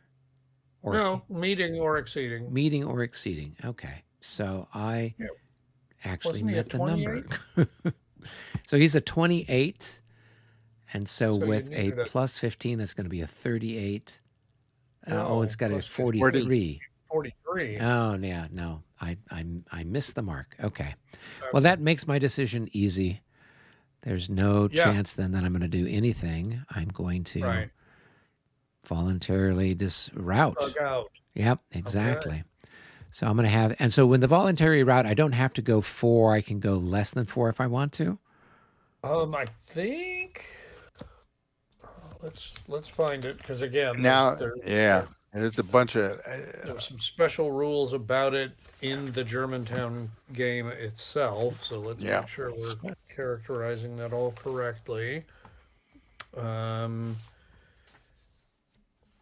or No, meeting or exceeding. meeting or exceeding. Okay. So I Yeah. actually Wasn't he met at the number. 28? So he's a 28. And so, So you with a needed a- +15, that's going to be a 38. No, it's got a plus 43. 43. Oh, yeah. No, I missed the mark. Okay. Well, that makes my decision easy. There's no Yeah. chance then that I'm going to do anything. I'm going to Right. voluntarily route. Bug out. Yep, exactly. So I'm going to have, and so when the voluntary route, I don't have to go 4. I can go less than 4 if I want to. I think. Let's find it because again, Now, there's yeah, there's a bunch of there's some special rules about it in the Germantown game itself. So let's Yeah. make sure we're characterizing that all correctly.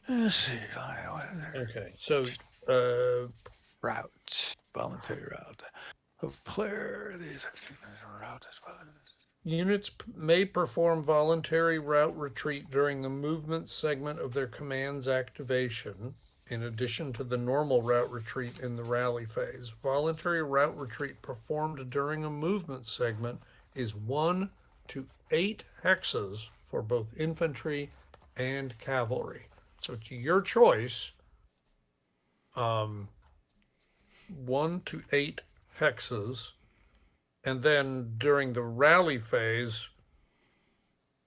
let's see, Okay, so route, voluntary route. A player, these route as well. units may perform voluntary route retreat during the movement segment of their command's activation, in addition to the normal route retreat in the rally phase. Voluntary route retreat performed during a movement segment is 1 to 8 hexes for both infantry and cavalry. So it's your choice. Um, 1 to 8 hexes, and then during the rally phase,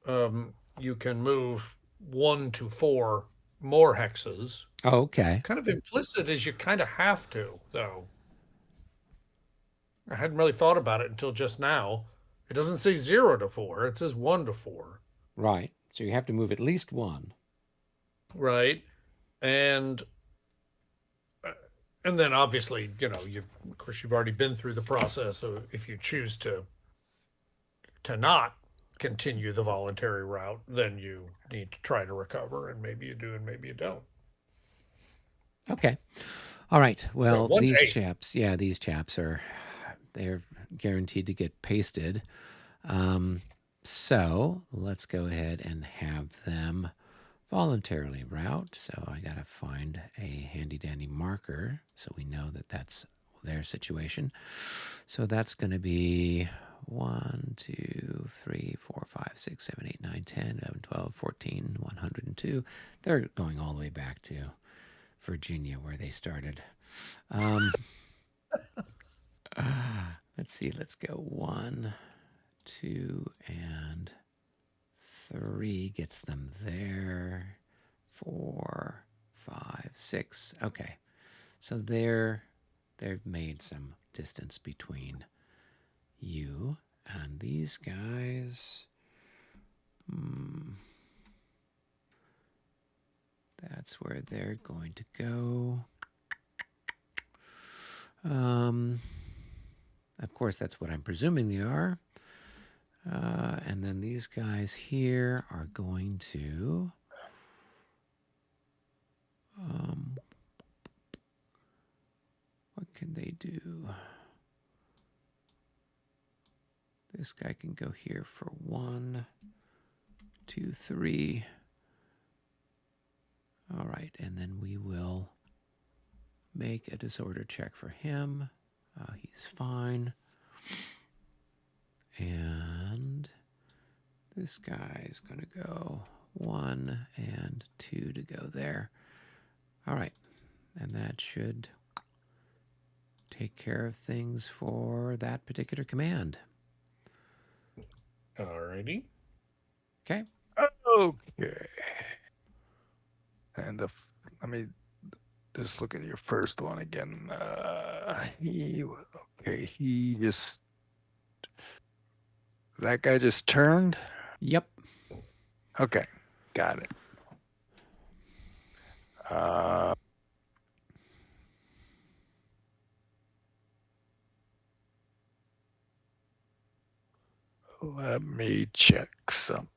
you can move 1 to 4 more hexes. Okay. Kind of implicit is you kind of have to, though. I hadn't really thought about it until just now. It doesn't say 0 to 4, it says 1 to 4, Right. So you have to move at least one. right? And and then obviously, you of course you've already been through the process. So if you choose to not continue the voluntary route, then you need to try to recover, and maybe you do, and maybe you don't. Okay. All right. So Well, 1 to 8. these chaps they're guaranteed to get pasted. Um, so let's go ahead and have them voluntarily route. So I got to find a handy dandy marker so we know that that's their situation. So that's going to be 1, 2, 3, 4, 5, 6, 7, 8, 9, 10, 11, 12, 14, 102. They're going all the way back to Virginia where they started. Um, let's see. Let's go 1, 2, and 3 gets them there. 4, 5, 6. Okay. So they've made some distance between you and these guys. That's where they're going to go. Of course, that's what I'm presuming they are. And then these guys here are going to. What can they do? This guy can go here for 1, 2, 3. All right, and then we will make a disorder check for him. He's fine. And this guy's going to go 1 and 2 to go there. All right, and that should take care of things for that particular command. Alrighty. Okay. Okay. And let me just look at your first one again. He just, that guy just turned? Yep. Okay, got it. Let me check something.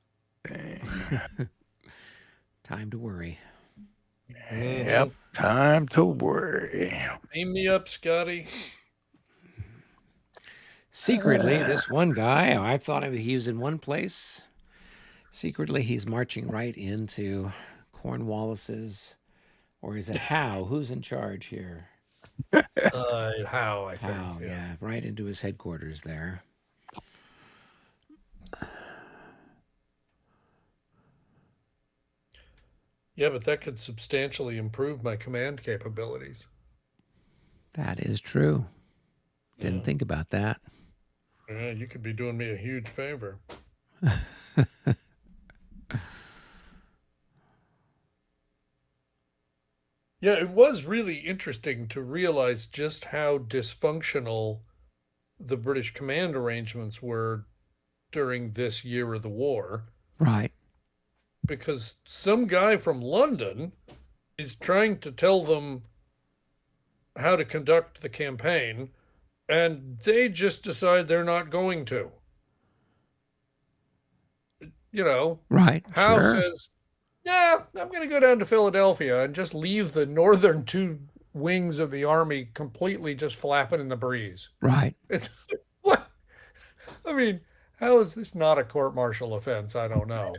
Time to worry. Yep, time to worry. Name me up, Scotty. Secretly, this one guy, I thought he was in one place. Secretly, he's marching right into Cornwallis's, or is it Howe? Who's in charge here? How I think. Howe, yeah, right into his headquarters there. Yeah, but that could substantially improve my command capabilities. That is true. Didn't think about that. Yeah, you could be doing me a huge favor. Yeah, it was really interesting to realize just how dysfunctional the British command arrangements were during this year of the war. Right. Because some guy from London is trying to tell them how to conduct the campaign, and they just decide they're not going to. Right. Howe Sure. says, yeah, I'm going to go down to Philadelphia and just leave the northern two wings of the army completely just flapping in the breeze. Right. It's what? I mean, how is this not a court martial offense? I don't know.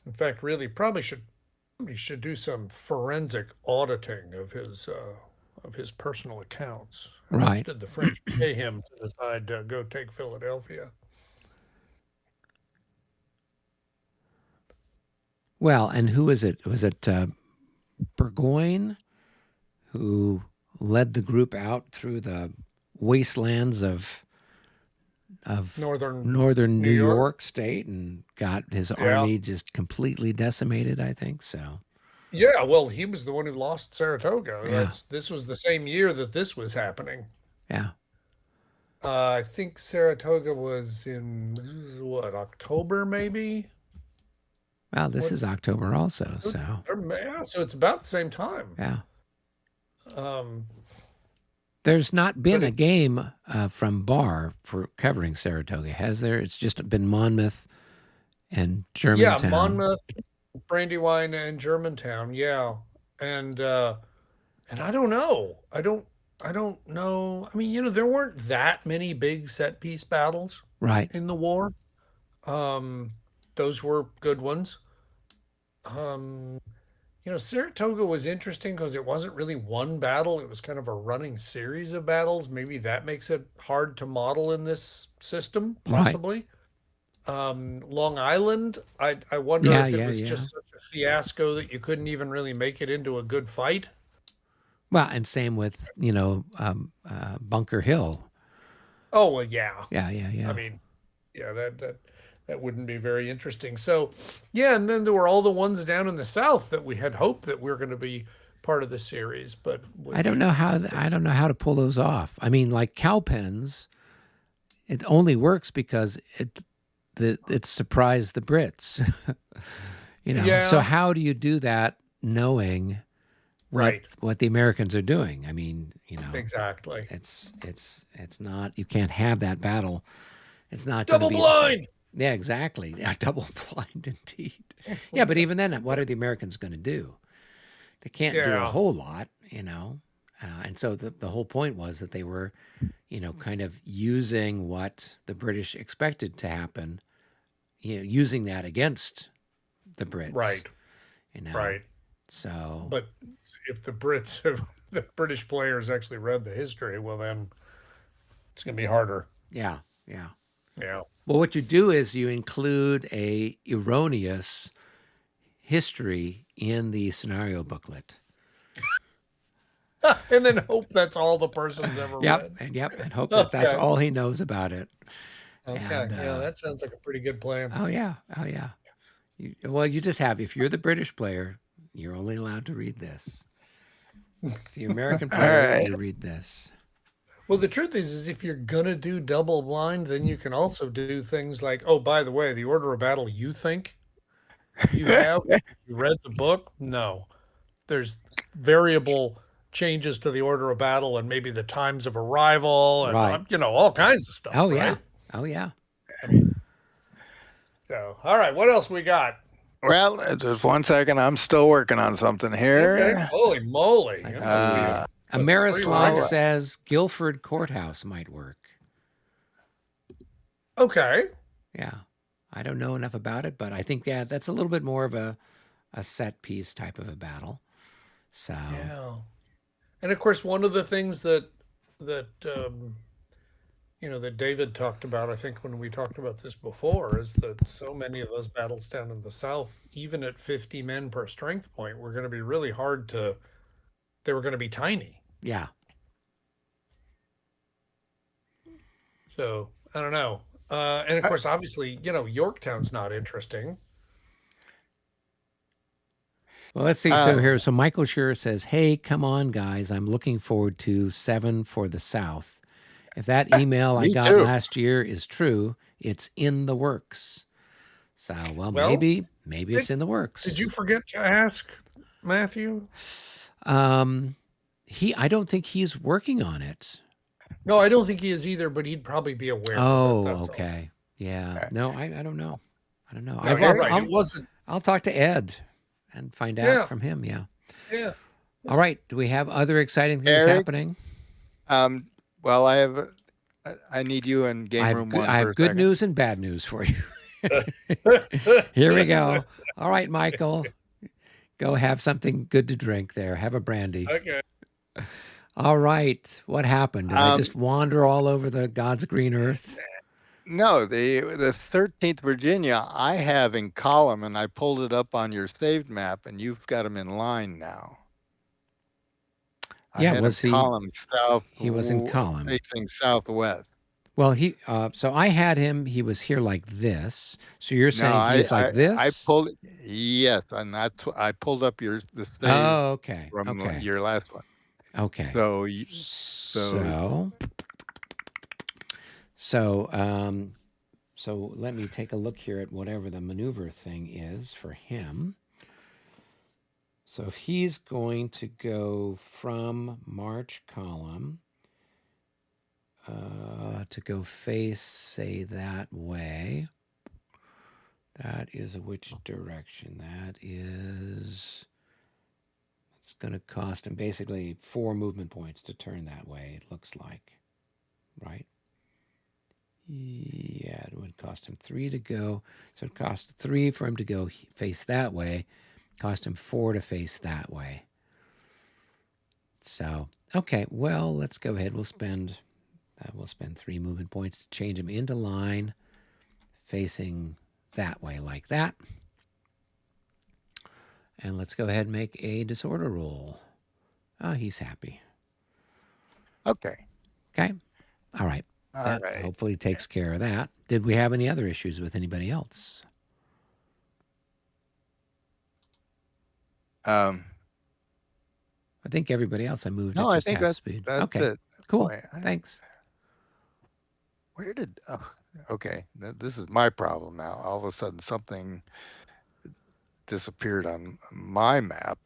In fact, really, somebody should do some forensic auditing of his personal accounts. How much Right. did the French pay him to decide to go take Philadelphia? Well, and who is it? Was it Burgoyne who led the group out through the wastelands of Northern northern New New York. York state and got his Yeah. army just completely decimated, I think so. Yeah, well, he was the one who lost Saratoga. Yeah. This was the same year that this was happening. Yeah. I think Saratoga was in what, October maybe? Well, this What? is October also, so Yeah, so it's about the same time. yeah. Um, There's not been but a game from Barr for covering Saratoga, has there? It's just been Monmouth and yeah, Germantown. Monmouth, Brandywine, and Germantown. Yeah, and I don't know. I don't know. I mean, there weren't that many big set piece battles Right. in the war. Um, those were good ones. Um, Saratoga was interesting because it wasn't really one battle. It was kind of a running series of battles. Maybe that makes it hard to model in this system, Right. possibly. Long Island, I wonder Yeah, if it yeah, was yeah. just such a fiasco that you couldn't even really make it into a good fight. Well, and same with, Bunker Hill. Oh, well, yeah. Yeah, yeah, yeah. I mean, yeah, that wouldn't be very interesting. So, yeah, and then there were all the ones down in the south that we had hoped that we were going to be part of the series, but I don't know how to pull those off. I mean, like Cowpens, it only works because it surprised the Brits. So Yeah. how do you do that knowing Right. what the Americans are doing? I mean, Exactly. it's not, you can't have that battle. It's not going to Double be the same. blind. Yeah, exactly. Yeah, double blind indeed. Yeah, but even then, what are the Americans going to do? They can't do a Yeah. whole lot, and so the whole point was that they were, kind of using what the British expected to happen, using that against the Brits. Right. Right. So, But if the the British players actually read the history, well, then it's going to be harder. yeah, yeah. Yeah. Well, what you do is you include a erroneous history in the scenario booklet. And then hope that's all the person's ever read. And hope that that's Okay. all he knows about it. Okay. And, Yeah, that sounds like a pretty good plan. Oh yeah, you just have, if you're the British player, you're only allowed to read this. If you're American All player, right. you read this. Well, the truth is if you're gonna do double blind, then you can also do things like, oh, by the way, the order of battle you think you have, you read the book? No. There's variable changes to the order of battle and maybe the times of arrival and Right. all kinds of stuff, Oh right? yeah, oh yeah. So, all right, what else we got? Well, just one second. I'm still working on something Okay, here. holy moly. Let's That must be Uh, Amerislov well, says Guilford Courthouse might work. okay. Yeah, I don't know enough about it, but I think that's a little bit more of a set piece type of a battle. So Yeah. And of course, one of the things that that David talked about, I think when we talked about this before, is that so many of those battles down in the South, even at 50 men per strength point, were going to be really hard to. They were going to be tiny. yeah, So I don't know. And of course, obviously, Yorktown's not interesting. well, let's see. So here, so Michael Schur says, "Hey, come on, guys! I'm looking forward to 7 for the South. If that email I Me got too. last year is true, it's in the works. So, well, Well, maybe it's in the works. Did you forget to ask Matthew? I don't think he's working on it. No, I don't think he is either, but he'd probably be aware of it. Oh, That's all. okay. Yeah. No, I don't know. I don't know. No, you're right. It wasn't. I'll talk to Ed and find out Yeah. from him. Yeah. Yeah. All right. Do we have other exciting things Eric? happening? Well, I need you in game room one. I for have a good second. news and bad news for you. Here we go. All right, Michael. Go have something good to drink there. Have a brandy. Okay. All right. What happened? Did I just wander all over the God's green earth? No, the 13th Virginia I have in column, and I pulled it up on your saved map, and you've got them in line now. I Yeah, had them was he? column south, He was in column. facing southwest. Well, so I had him. He was here like this. So you're No, saying he's like I this? pulled yes, and I pulled up the save Oh, okay, from okay, your last one. okay. So so So, so, um, so let me take a look here at whatever the maneuver thing is for him. So if he's going to go from March column to go face, say that way, that is which direction? That is, it's going to cost him basically 4 movement points to turn that way, it looks like, right? Yeah, it would cost him 3 to go. So it cost 3 for him to go face that way, cost him 4 to face that way. So, okay, well, let's go ahead. We'll spend 3 movement points to change him into line facing that way like that. And let's go ahead and make a disorder roll. Oh, he's happy. okay. Okay. All right. All That right. hopefully takes care of that. Did we have any other issues with anybody else? Um, I think everybody else I moved no, at I just think half speed. that's Okay. it. Cool. Boy, Thanks. where did okay, this is my problem now. All of a sudden something disappeared on my map.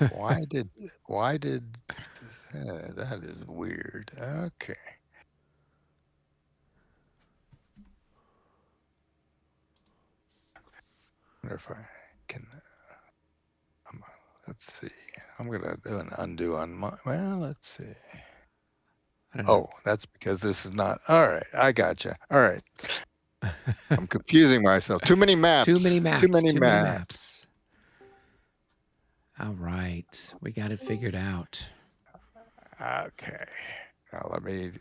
Why did why did that is weird. Okay. Wonder if I can let's see. I'm gonna do an undo on my well, let's see. I don't know. Oh, that's because this is not all right. I gotcha. All right. I'm confusing myself. Too many Too many maps. Too maps. many Too many maps. maps. All right. We got it figured out. Okay. Now let me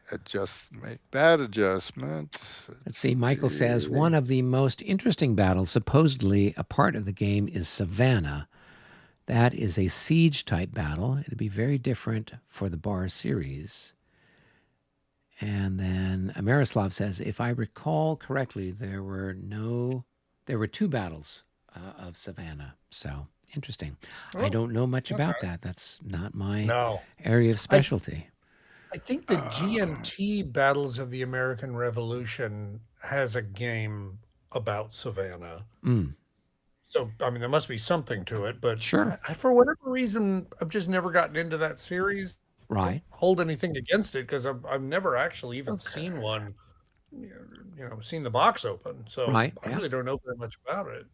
make that adjustment. Let's see. Michael says one of the most interesting battles, supposedly a part of the game, is Savannah. That is a siege type battle. It'd be very different for the bar series. And then Amerislav says, if I recall correctly, there were 2 battles of Savannah. So interesting. I Oh, don't know much about okay. that. That's not my No. area of I specialty. I think the GMT Battles of the American Revolution has a game about Savannah. Mm, So, I mean, there must be something to it, but sure. for whatever reason, I've just never gotten into that series. Don't Right. hold anything against it because I've never actually even Okay. seen one, seen the box open. So Right. I Yeah. really don't know very much about it.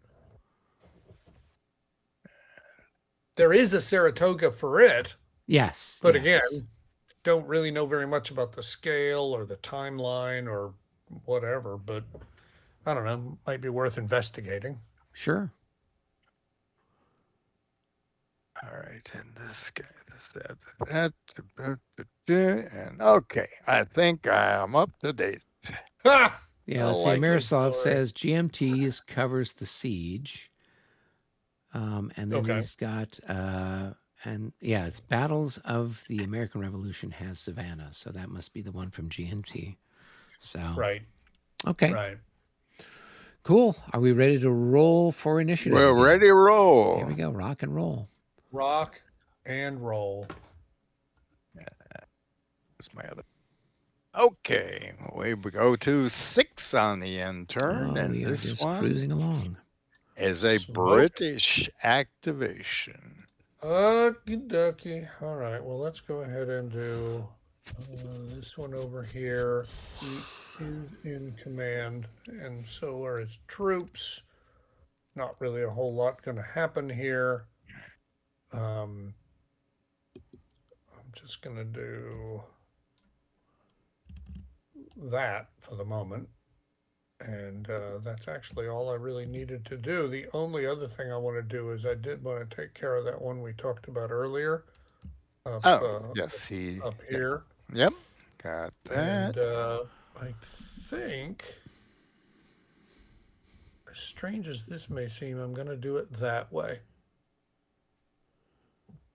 There is a Saratoga for it, Yes. but Yes. again, don't really know very much about the scale or the timeline or whatever. But I don't know, might be worth investigating. Sure. All right. And this guy, and okay. I think I'm up to date. Ha! Yeah. A Let's see. likely Miroslav story. says GMTs covers the siege. And then Okay. he's got, and yeah, it's Battles of the American Revolution has Savannah. So that must be the one from GMT. So, Right. okay, Right. cool. Are we ready to roll for initiative We're again? ready to roll. Here we go. Rock and roll. Rock and roll. That's my other. Okay. Away we go to 6 on the end turn. Oh, And we are this just one cruising along. is a Smoke. British activation. Okie dokie. All right. Well, let's go ahead and do this one over here. He is in command, and so are his troops. Not really a whole lot going to happen here. I'm just going to do that for the moment. And that's actually all I really needed to do. The only other thing I want to do is I did want to take care of that one we talked about earlier up, Oh, uh, yes. up Yeah. here. Yep. Got that. And I think, as strange as this may seem, I'm going to do it that way.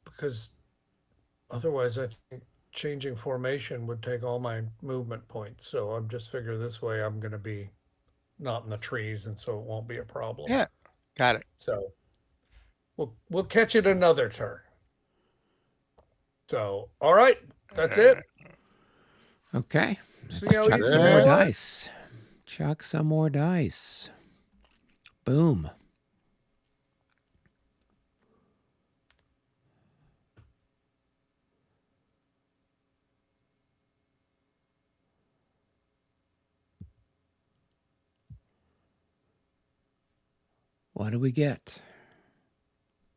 Because otherwise, I think changing formation would take all my movement points. So I'm just figure this way I'm going to be not in the trees, and so it won't be a problem. Yeah, got it. So we'll catch it another turn. So all right, that's it. Okay. See Let's how chuck easy some more that was? dice. Chuck some more dice. Boom. What do we get?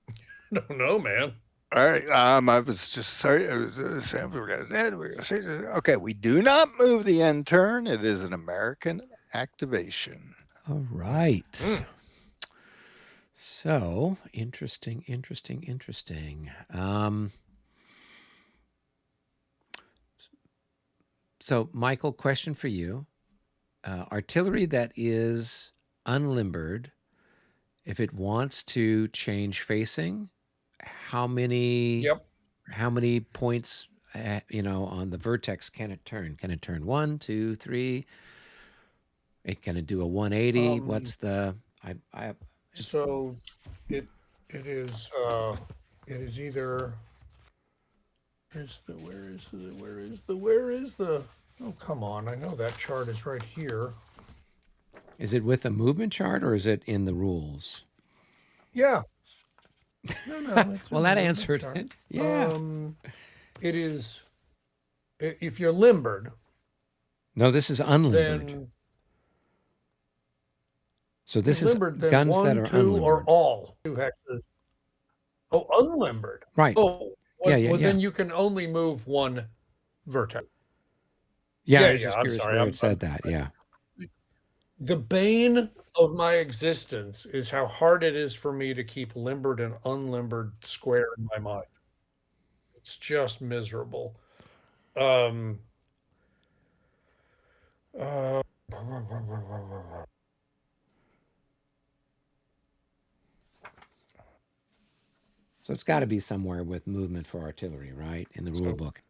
I don't know, man. All right. I was just sorry. I was saying we were going to say, okay, we do not move the end turn. It is an American activation. All right. Mm. So interesting. So Michael, question for you: artillery that is unlimbered, if it wants to change facing, how many? Yep. How many points? On the vertex can it turn? Can it turn 1, 2, 3? It can it do a 180? What's the? So it is either where is the oh come on, I know that chart is right here. Is it with a movement chart or is it in the rules? Yeah. No, it's Well, in the that movement answered chart. it. Yeah. It is if you're limbered, No, this is unlimbered. then So this is limbered, then guns that 1, are 2, or unlimbered. all 2 hexes. Oh, unlimbered. Right. Oh, Yeah, well, yeah. then you can only move one vertex. Yeah, I Yeah, was just I'm curious sorry. where it said that. Yeah. The bane of my existence is how hard it is for me to keep limbered and unlimbered square in my mind. It's just miserable. Um, uh, So it's got to be somewhere with movement for artillery, right? In the rule so, book.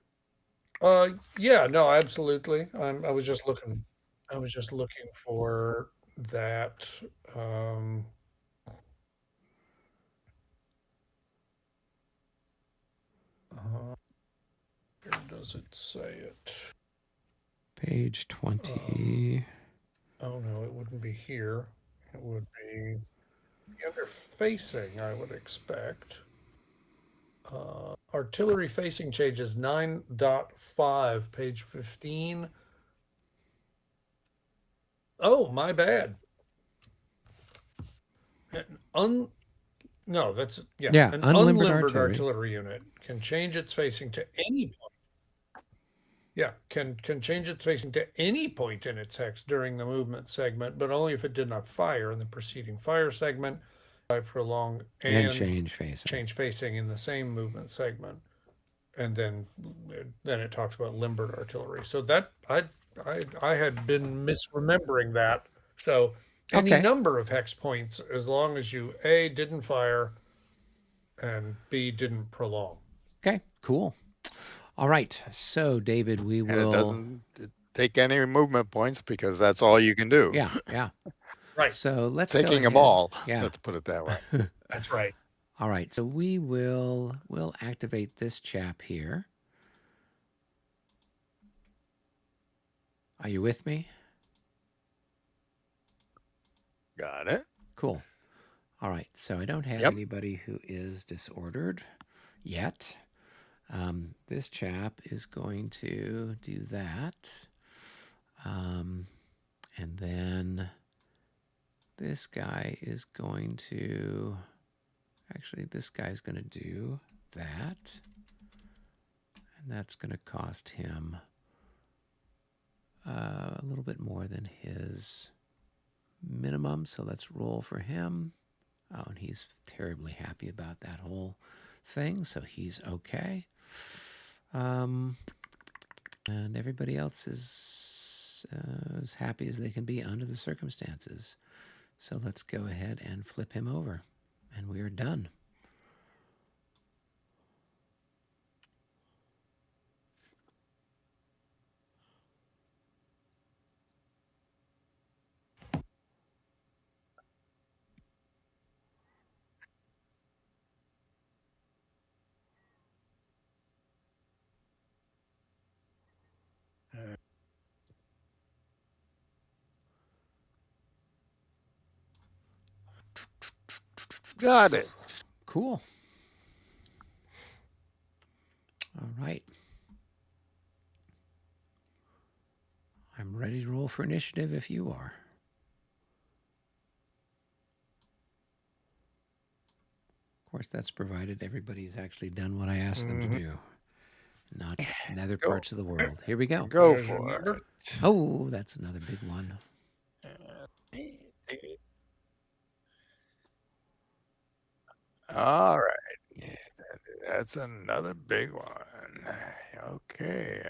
yeah, no, absolutely. I was just looking. I was just looking for that. Um, uh, where does it say it? Page 20. Oh no, it wouldn't be here. It would be under facing, I would expect. Artillery facing changes 9.5, page 15. Oh, my bad. No, that's, yeah. Yeah, An unlimbered unlimbered artillery. artillery unit can change its facing to any point. Yeah, can change its facing to any point in its hex during the movement segment, but only if it did not fire in the preceding fire segment by prolong And and change facing. change facing in the same movement segment. And then it talks about limbered artillery. So that I had been misremembering that. So any Okay. number of hex points, as long as you A, didn't fire, and B, didn't prolong. Okay, cool. All right. So, David, we will. And it doesn't take any movement points because that's all you can do. Yeah, yeah. Right. So let's Taking go them ahead. all. Yeah. Let's put it that way. That's right. All right. So we'll activate this chap here. Are you with me? Got it. Cool. All right. So I don't have anybody who is disordered yet. This chap is going to do that. And then this guy is going to, actually, this guy's going to do that. And that's going to cost him a little bit more than his minimum. So let's roll for him. Oh, and he's terribly happy about that whole thing. So he's okay. And everybody else is as happy as they can be under the circumstances. So let's go ahead and flip him over, and we are done. Got it. Cool. All right. I'm ready to roll for initiative if you are. Of course, that's provided everybody's actually done what I asked them to do, not in other Go. parts of the world. Here we go. Go There's your for number. it. Oh, that's another big one. All right. That's another big one. Okay.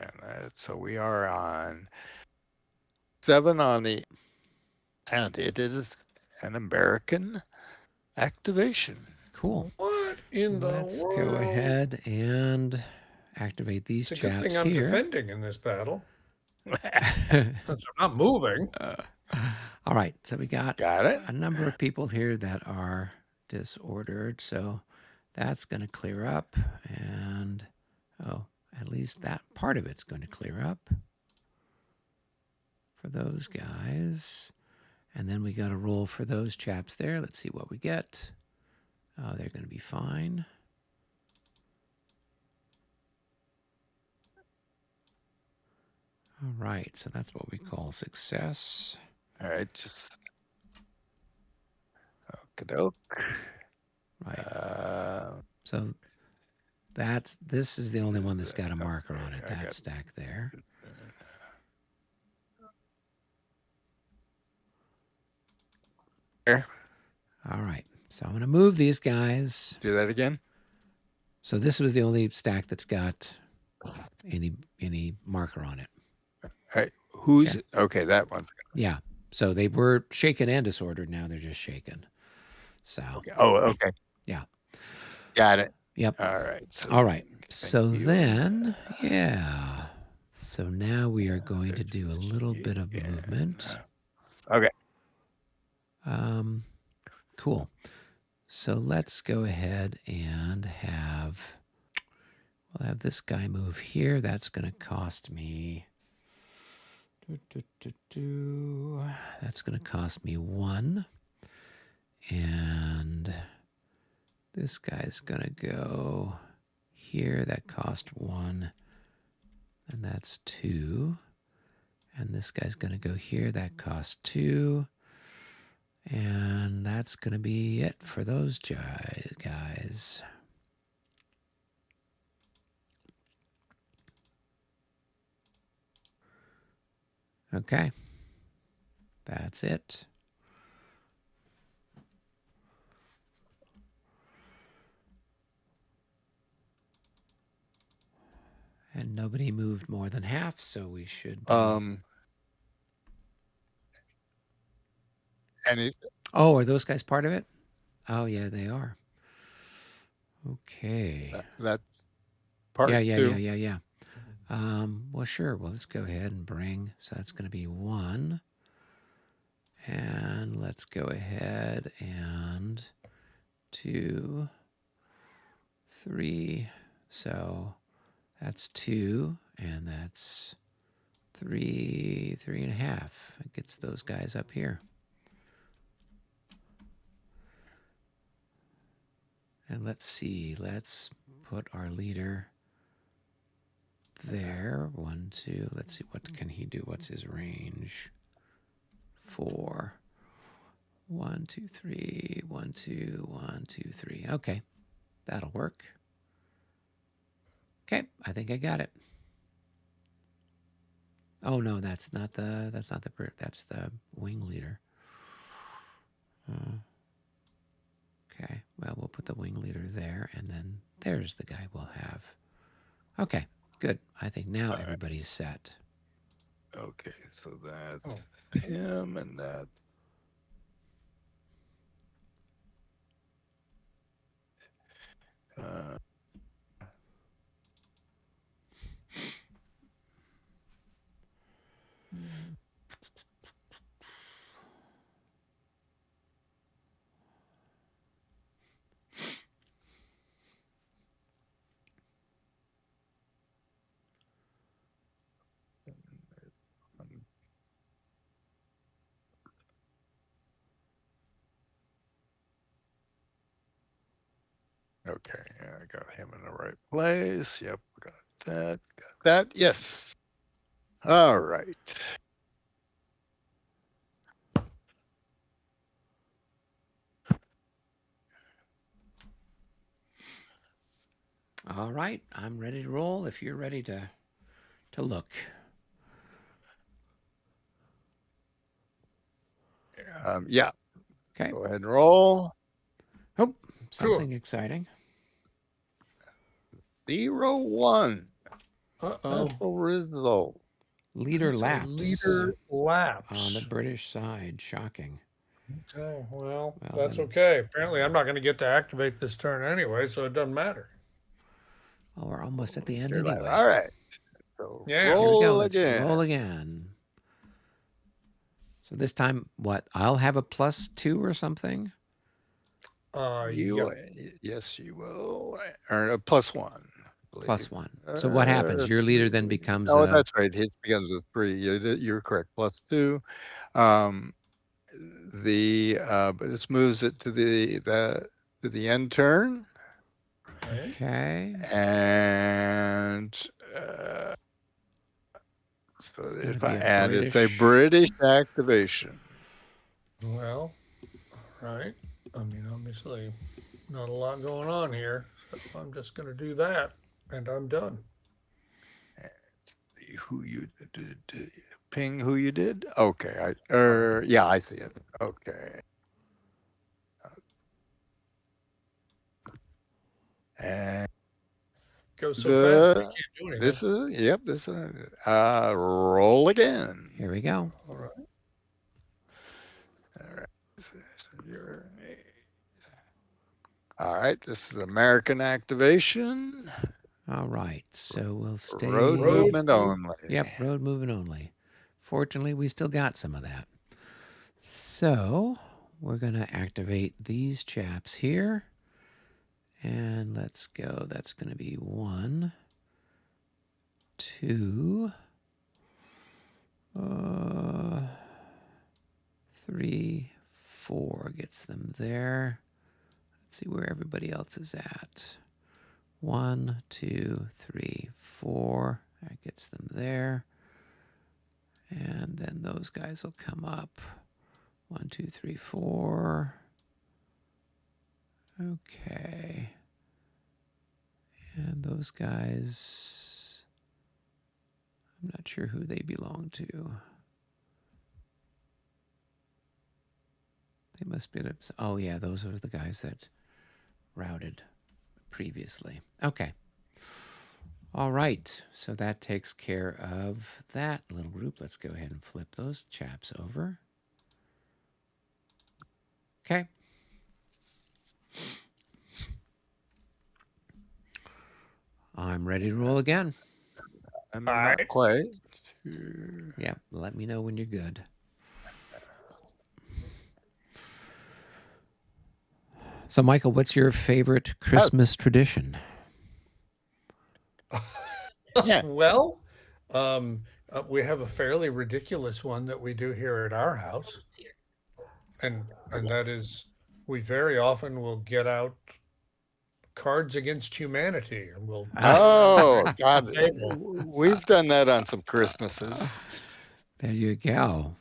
So we are on 7 on the, and it is an American activation. Cool. What in the Let's world? go ahead and activate these It's a good thing chaps I'm here. defending in this battle. Since I'm not moving. All right, so we got it. a number of people here that are disordered, so that's going to clear up, and at least that part of it's going to clear up for those guys. And then we got to roll for those chaps there. Let's see what we get. Oh, they're going to be fine. All right, so that's what we call success. All right, just okie-doke. Right. So this is the only one that's got a marker on it. That stack there. There. All right. So I'm going to move these guys. Do that again. So this was the only stack that's got any marker on it. All right. Who's okay? That one's Yeah. So they were shaken and disordered. Now they're just shaken. So. okay. Oh, okay. Yeah. Got it. Yep. All right. So all right. So then, yeah. So now we are going to do a little bit of movement. Okay. Cool. So let's go ahead and we'll have this guy move here. That's going to cost me. That's going to cost me 1. And this guy's going to go here. That cost 1. And that's 2. And this guy's going to go here. That costs 2. And that's going to be it for those guys. Okay. That's it. And nobody moved more than half, so we should. Oh, are those guys part of it? Oh, yeah, they are. Okay. That part yeah. two. Well, sure. Well, let's go ahead and bring. So that's going to be 1. And let's go ahead and 2, 3. So that's 2, and that's 3, 3.5. It gets those guys up here. And let's see. Let's put our leader there. 1, 2. Let's see. What can he do? What's his range? 4. 1, 2, 3. 1, 2, 1, 2, 3. Okay, that'll work. Okay, I think I got it. Oh no, that's not the that's the wing leader. Okay, well we'll put the wing leader there, and then there's the guy we'll have. Okay, good. I think now everybody's set. Okay, so that's Oh. him and that. Uh, okay, yeah, I got him in the right place. Yep, got that. Got that. Yes. All right. All right, I'm ready to roll if you're ready to look. Yeah, Okay. go ahead and roll. Oh, Sure. something exciting. 0-1. Uh-oh. Special result. Leader It's a lapse leader on the lapse. British side. Shocking. Okay, well, Well, that's then, okay. Apparently, I'm not going to get to activate this turn anyway, so it doesn't matter. well, we're almost at the end All anyway. right. So Yeah. Here we go. roll Let's again. roll again. So this time, what? I'll have a +2 or something? Yeah. Yes, you will earn a +1, I believe. +1. So what happens? Your Let's leader see. then becomes Oh, a that's right. His becomes a 3. You're correct. +2. Um, but this moves it to the end turn, Okay. okay. and so It's going to if be I a add it's a British. British activation. Well, right. I mean, obviously, not a lot going on here, so I'm just going to do that, and I'm done. See who you did, ping who you did. Okay, yeah, I see it. Okay, and Goes so fast, we can't do anything. this is yep. This is roll again. Here we go. All right. All right, so all right. This is American activation. All right. So we'll Road stay. Road movement move. only. Yep, road moving only. Fortunately, we still got some of that. So we're going to activate these chaps here. And let's go. That's going to be 1, 2, 3, 4 gets them there. Let's see where everybody else is at. 1, 2, 3, 4. That gets them there. And then those guys will come up. 1, 2, 3, 4. Okay. And those guys, I'm not sure who they belong to. They must be. Oh, yeah, those are the guys that routed previously. Okay. All right. So that takes care of that little group. Let's go ahead and flip those chaps over. Okay. I'm ready to roll again. I'm All not right. quite. Yeah, let me know when you're good. So, Michael, what's your favorite Oh, Christmas tradition? yeah. Well, um, we have a fairly ridiculous one that we do here at our house, and that is we very often will get out Cards Against Humanity, and we'll Ah, sit around Oh the God, table. we've done that on some Christmases. there you go.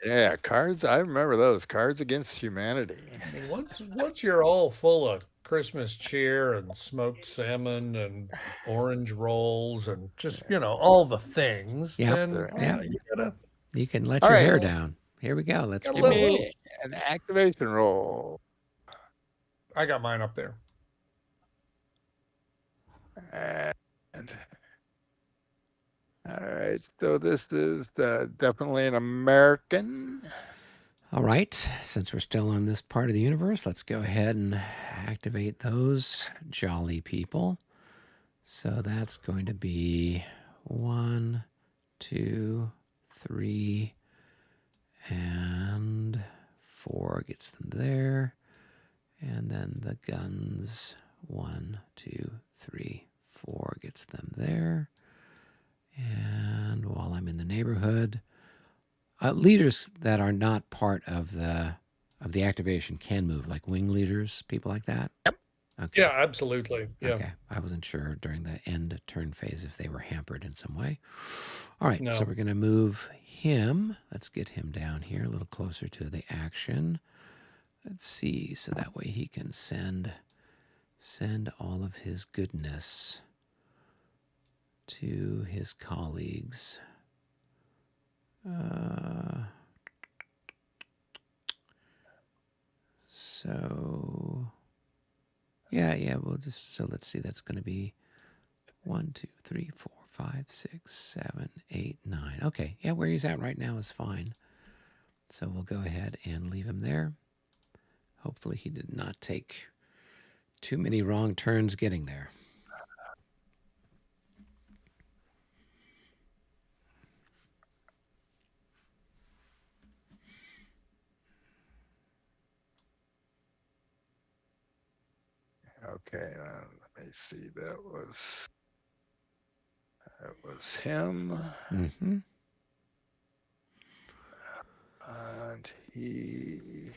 Yeah, cards. I remember those Cards Against Humanity. I mean, once you're all full of Christmas cheer and smoked salmon and orange rolls and just all the things, Yep, then There. yep. you gotta You can let All your right, hair down. Here we go. Let's gotta give let roll. me loose. an activation roll. I got mine up there. And All right, so this is definitely an American. All right, since we're still on this part of the universe, let's go ahead and activate those jolly people. So that's going to be 1, 2, 3, and 4 gets them there. And then the guns, 1, 2, 3, 4 gets them there. And while I'm in the neighborhood, leaders that are not part of the activation can move, like wing leaders, people like that. Yep. Okay. Yeah, absolutely. Yeah. Okay. I wasn't sure during the end turn phase if they were hampered in some way. All right. So No. we're going to move him. Let's get him down here a little closer to the action. Let's see. So that way he can send all of his goodness to his colleagues. So yeah, we'll just, so let's see, that's going to be 1, 2, 3, 4, 5, 6, 7, 8, 9. Okay, yeah, where he's at right now is fine. So we'll go ahead and leave him there. Hopefully he did not take too many wrong turns getting there. Okay, let me see. That was him, Mm-hmm. and he.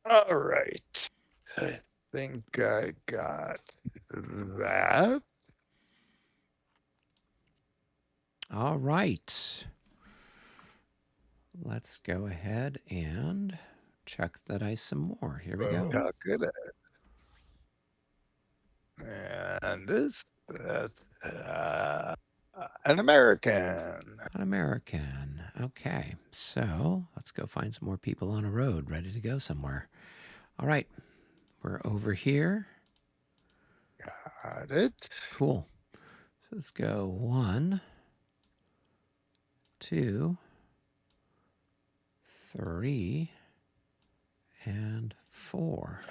All right. I think I got that. All right. Let's go ahead and check the dice some more. Here we go. How good at it. And that's an American. An American. Okay, so let's go find some more people on a road ready to go somewhere. All right, we're over here. Got it. Cool. So let's go 1, 2, 3, and 4.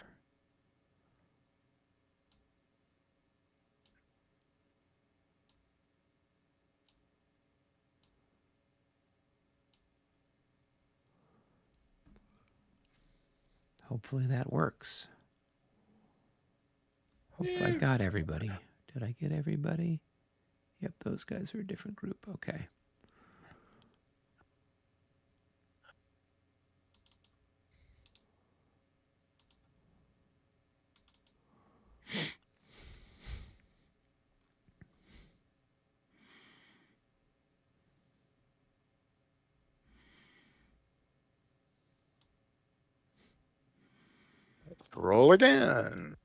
Hopefully that works. Hopefully I got everybody. Did I get everybody? Yep, those guys are a different group. Okay. Roll again.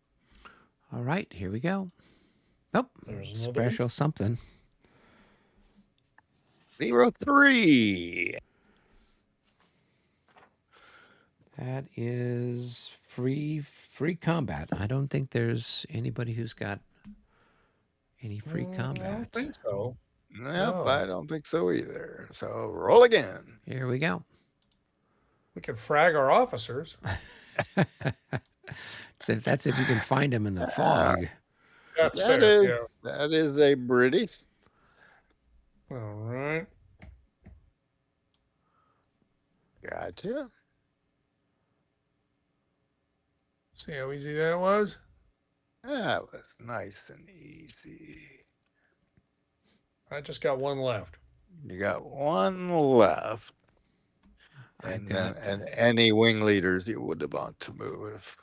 All right, here we go. Oh, There's another special something. 03. That is free combat. I don't think there's anybody who's got any free I combat. don't think so. Nope, No. I don't think so either. So roll again. Here we go. We could frag our officers. So that's if you can find them in the fog. That's That fair. is Yeah. that is a British. All right. Gotcha. See how easy that was? That was nice and easy. I just got one left. You got one left. And any wing leaders you would want to move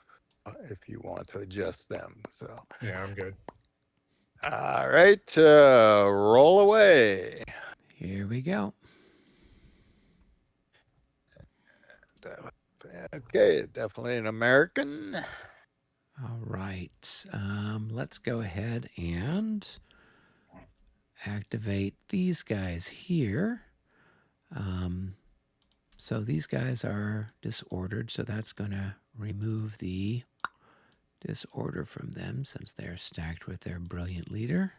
if you want to adjust them. So Yeah, I'm good. all right, roll away. Here we go. Okay, definitely an American. All right. Let's go ahead and activate these guys here. So these guys are disordered, so that's going to remove the disorder from them since they're stacked with their brilliant leader.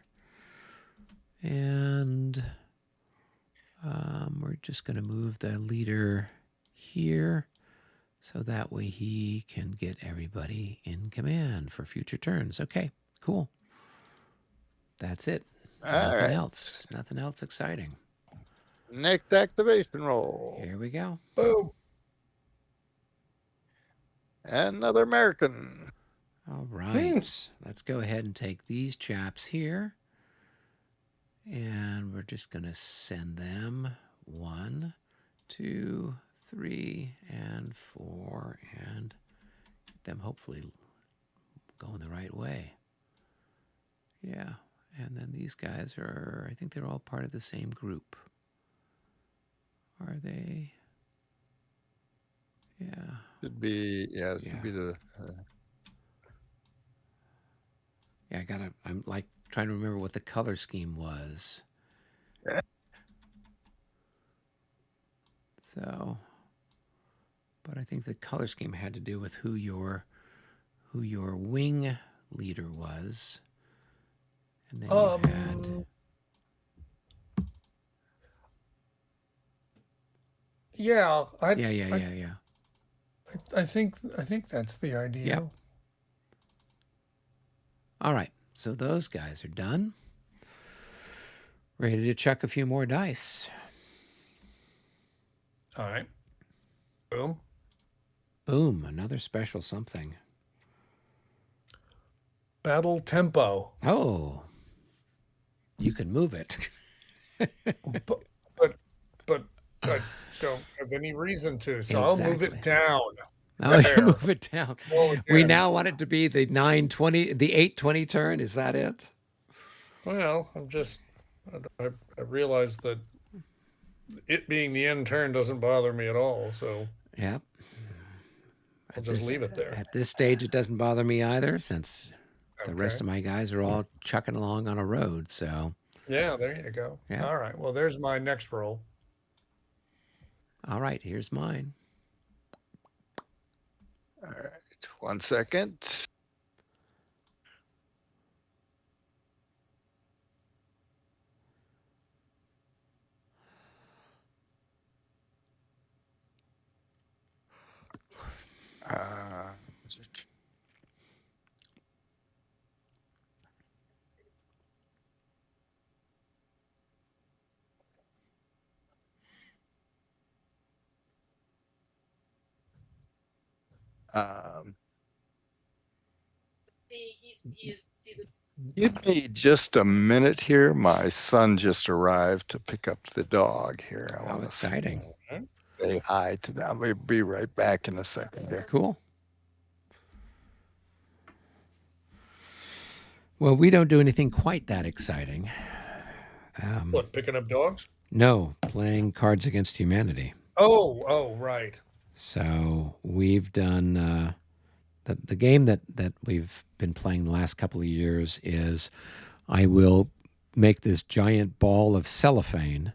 And we're just going to move the leader here so that way he can get everybody in command for future turns. Okay, cool. That's it. All Nothing right. else. Nothing else exciting. Next activation roll. Here we go. Boom. Another American. All right. Let's go ahead and take these chaps here. And we're just going to send them 1, 2, 3, and 4, and get them hopefully going the right way. Yeah. And then these guys are, I think they're all part of the same group. Are they? Yeah. Should be, yeah, Yeah. should be the. Yeah, I'm like trying to remember what the color scheme was. So, but I think the color scheme had to do with who your wing leader was. And then you had. Yeah. Yeah. I think that's the idea. Yep. All right. So those guys are done. Ready to chuck a few more dice. All right. Boom. Boom. Another special something. Battle tempo. Oh. You can move it. But I don't have any reason to, so I'll move Exactly. it down. Oh, you There. move it down. Roll We again. now want it to be the 9:20, the 8:20 turn. Is that it? Well, I realize that it being the end turn doesn't bother me at all, so Yep. I'll just leave it there. At this stage, it doesn't bother me either, since the rest Okay. of my guys are all chucking along on a road. So, Yeah, there you go. Yeah. All right. Well, there's my next roll. all right, here's mine. All right. 1 second. Um, Give me just a minute here. My son just arrived to pick up the dog here. I How want to exciting. say hi to them. We'll be right back in a second here. Cool. Well, we don't do anything quite that exciting. What, picking up dogs? No, playing Cards Against Humanity. Oh, right. So we've done the game that we've been playing the last couple of years is I will make this giant ball of cellophane,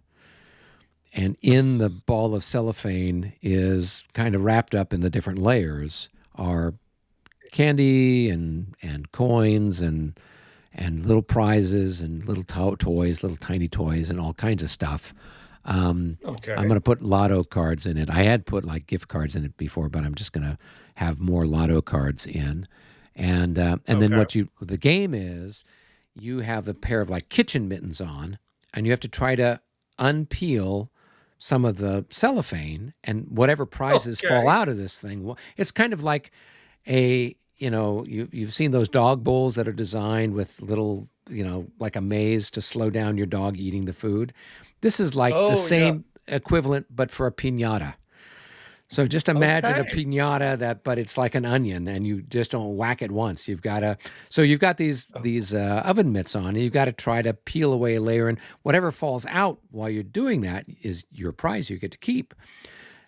and in the ball of cellophane is kind of wrapped up in the different layers are candy and coins and little prizes and little toys, little tiny toys, and all kinds of stuff. Okay. I'm going to put lotto cards in it. I had put like gift cards in it before, but I'm just going to have more lotto cards in. And then the game is you have the pair of like kitchen mittens on, and you have to try to unpeel some of the cellophane, and whatever prizes fall out of this thing. It's kind of like you've seen those dog bowls that are designed with little, like a maze to slow down your dog eating the food. This is like the same equivalent, but for a piñata. So just imagine a piñata but it's like an onion, and you just don't whack it once. You've got these oven mitts on, and you've got to try to peel away a layer, and whatever falls out while you're doing that is your prize you get to keep.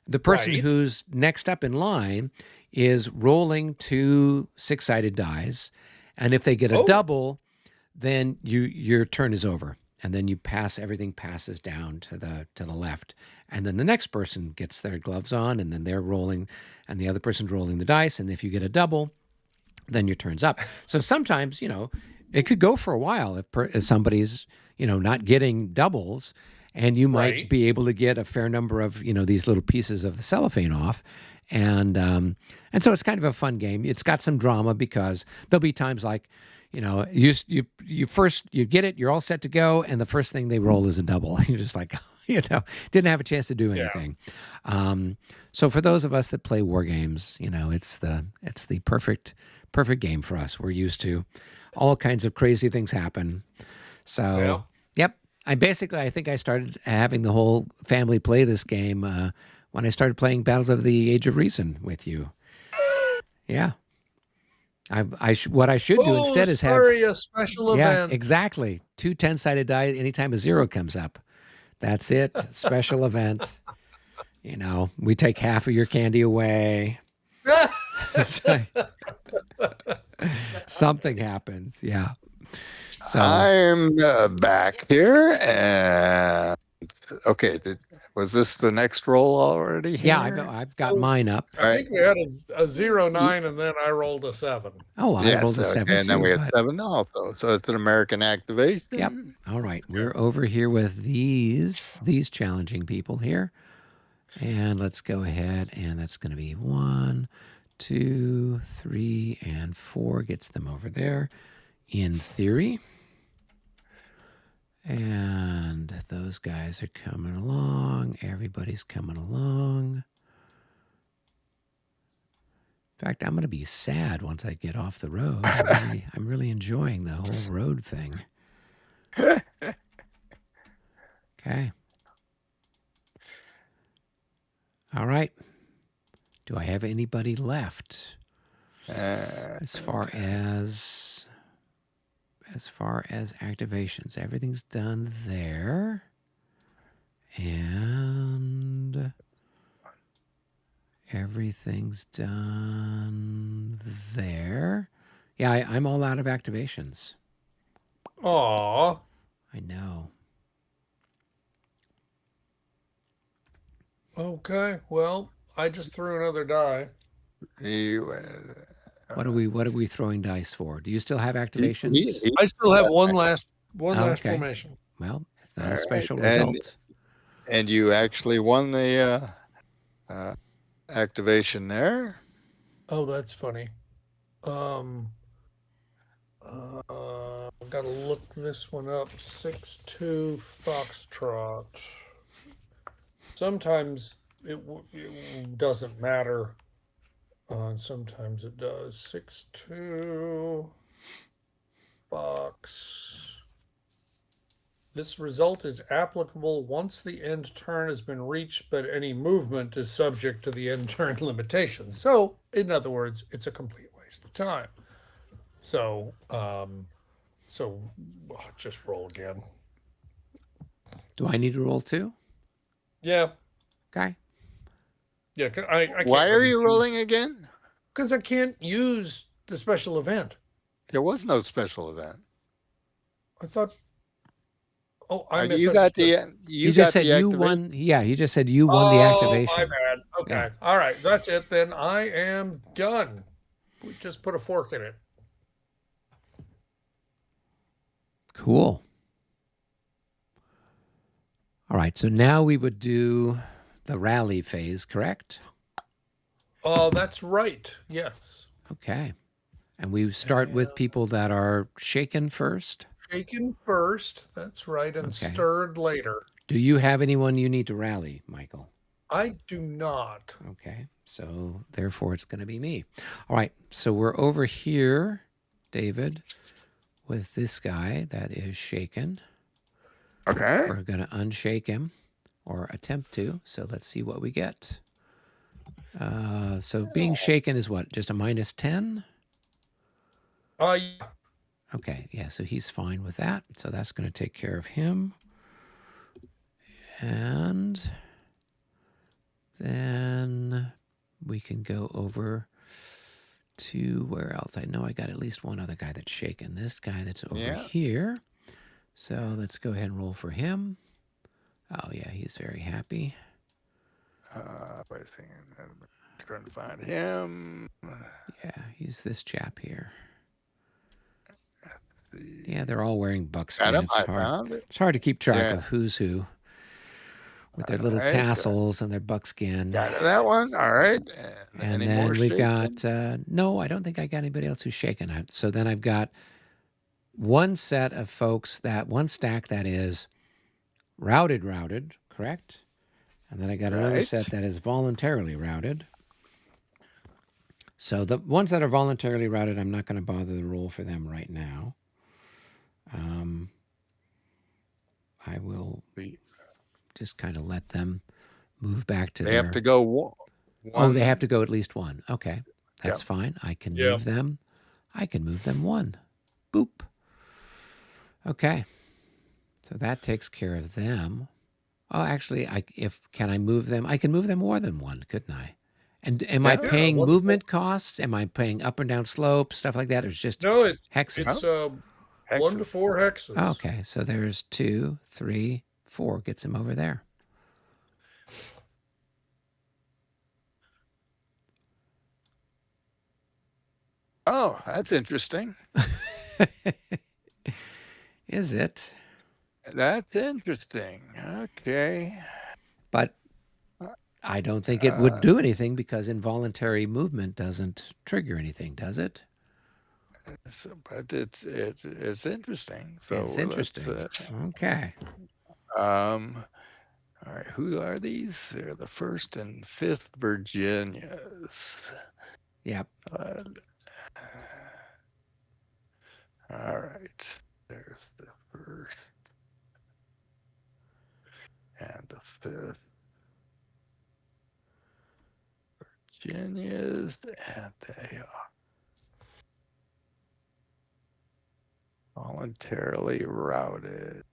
The person Right. who's next up in line is rolling 2 6-sided dice, and if they get a Oh, double, then your turn is over, and then you pass everything passes down to the left, and then the next person gets their gloves on, and then they're rolling, and the other person's rolling the dice, and if you get a double, then your turn's up. So sometimes it could go for a while if somebody's not getting doubles, and you might right. be able to get a fair number of these little pieces of the cellophane off, and so it's kind of a fun game. It's got some drama because there'll be times like you first you get it, you're all set to go, and the first thing they roll is a double. You're just like didn't have a chance to do Yeah. anything. So for those of us that play war games, it's the perfect game for us. We're used to all kinds of crazy things happen. Yeah. So, yep. I think I started having the whole family play this game when I started playing Battles of the Age of Reason with you. Yeah. What I should do Oh, instead is have, sorry, a special yeah, event. exactly. 2 10-sided die anytime a 0 comes up. That's it. Special event. We take half of your candy away. Something happens. Yeah. So I'm back here, and okay. Was this the next roll already yeah, here? I've got So, mine up. I think we had a 0-9, and then I rolled a 7. Oh, I rolled Yes. a Okay, 7 and then too. we had But 7 also. So it's an American activation. yep. All right, Yeah. we're over here with these challenging people here, and let's go ahead, and that's going to be 1, 2, 3, and 4 gets them over there, in theory. And those guys are coming along. Everybody's coming along. In fact, I'm going to be sad once I get off the road. I'm really enjoying the whole road thing. Okay. All right. Do I have anybody left as far as activations? Everything's done there. And everything's done there. Yeah, I'm all out of activations. Aw. I know. Okay. Well, I just threw another die. You, What are we throwing dice for? Do you still have he- activations? I still have one Oh, last okay. formation. Well, it's not all a right, special result. and you actually won the activation there. Oh, that's funny. I've got to look this one up. 6-2 Foxtrot. Sometimes it doesn't matter. Sometimes it does. 6-2 Fox. This result is applicable once the end turn has been reached, but any movement is subject to the end turn limitation. So, in other words, it's a complete waste of time. So, just roll again. Do I need to roll too? Yeah, Okay. yeah. I can't Why are really you rolling again? because I can't use the special event. There was no special event. I thought. Oh, I You got misunderstood. the He just got said the you activation. won. Yeah, he just said you won the Oh, my activation. bad. Okay. Yeah. All right. That's it then. I am done. We just put a fork in it. Cool. All right, so now we would do the rally phase, correct? Oh, that's right. Yes. Okay. And we start with people that are shaken first. Shaken first. That's right. And Okay. stirred later. Do you have anyone you need to rally, Michael? I do not. Okay. So therefore it's going to be me. All right. So we're over here, David, with this guy that is shaken. Okay. We're going to unshake him or attempt to. So let's see what we get. So being shaken is what? Just a -10? Yeah. Okay, yeah, so he's fine with that. So that's going to take care of him. And Then we can go over to where else? I know I got at least one other guy that's shaken. This guy that's over Yeah. here. So let's go ahead and roll for him. Oh, yeah, he's very happy. Wait a second. I'm trying to find him. Yeah, he's this chap here. See. Yeah, they're all wearing Got buckskin. him. It's I hard. found it. It's hard to keep track Yeah. of who's who with their All little right. tassels and their buckskin. Got that one. All right. And Any more then we've shaking? got, no, I don't think I got anybody else who's shaken. So then I've got one set of folks one stack that is routed, correct? And then I got another Right. set that is voluntarily routed. So the ones that are voluntarily routed, I'm not going to bother to roll for them right now. I will just kind of let them move back to They their... have to go one. Oh, they have to go at least one. Okay, that's Yep. fine. I can Yeah. move them. I can move them one. Boop. Okay. So that takes care of them. Oh, actually, can I move them? I can move them more than one, couldn't I? And am I Yeah. paying wonderful. movement costs? Am I paying up and down slope, stuff like that? Or it's just No, it's hexes? it's 1 to 4 hexes. Okay, so there's 2, 3, 4. Gets them over there. Oh, that's interesting. Is it? That's interesting. Okay. But I don't think it would do anything because involuntary movement doesn't trigger anything, does it? But it's interesting. So It's interesting. Okay. All right. Who are these? They're the 1st and 5th Virginias. Yep. All right. There's the 1st and the 5th Virginias, and they are voluntarily routed.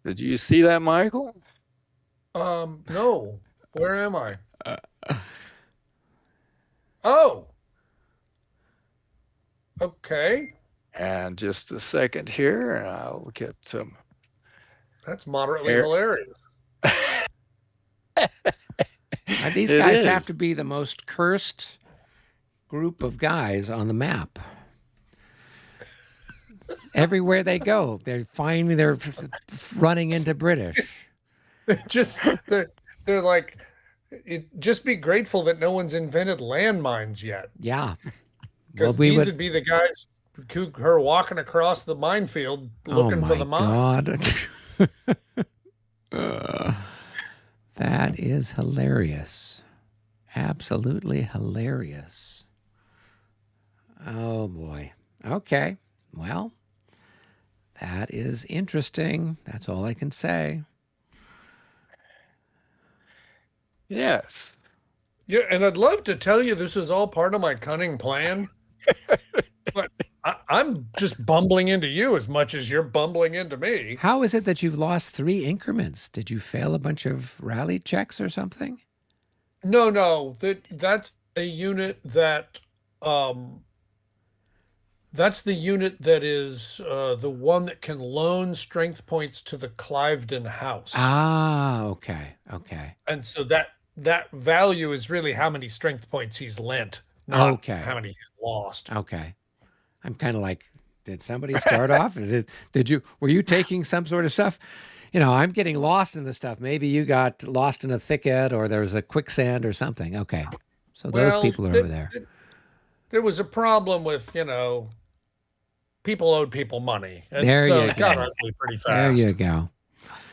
Did you see that, Michael? No. Where am I? Oh. Okay. And just a second here, and I'll get some. That's moderately Here. hilarious. These It guys have is. to be the most cursed group of guys on the map. Everywhere they go, they're running into British. Just they're like, just be grateful that no one's invented landmines yet, Yeah. because these would be the guys who are walking across the minefield looking for the mines. God. That is hilarious. Absolutely hilarious. Oh boy. Okay. Well, that is interesting. That's all I can say. Yes. Yeah, and I'd love to tell you this was all part of my cunning plan, but I'm just bumbling into you as much as you're bumbling into me. How is it that you've lost 3 increments? Did you fail a bunch of rally checks or something? No, that's a unit that that's the unit that is the one that can loan strength points to the Cliveden house. Ah, okay. And so that value is really how many strength points he's lent, not how many he's lost. Okay. I'm kind of like, did somebody start off? Were you taking some sort of stuff? I'm getting lost in the stuff. Maybe you got lost in a thicket or there was a quicksand or something. Okay. So those people are over there. There was a problem with, people owed people money. And there so you it got go. ugly pretty fast. There you go.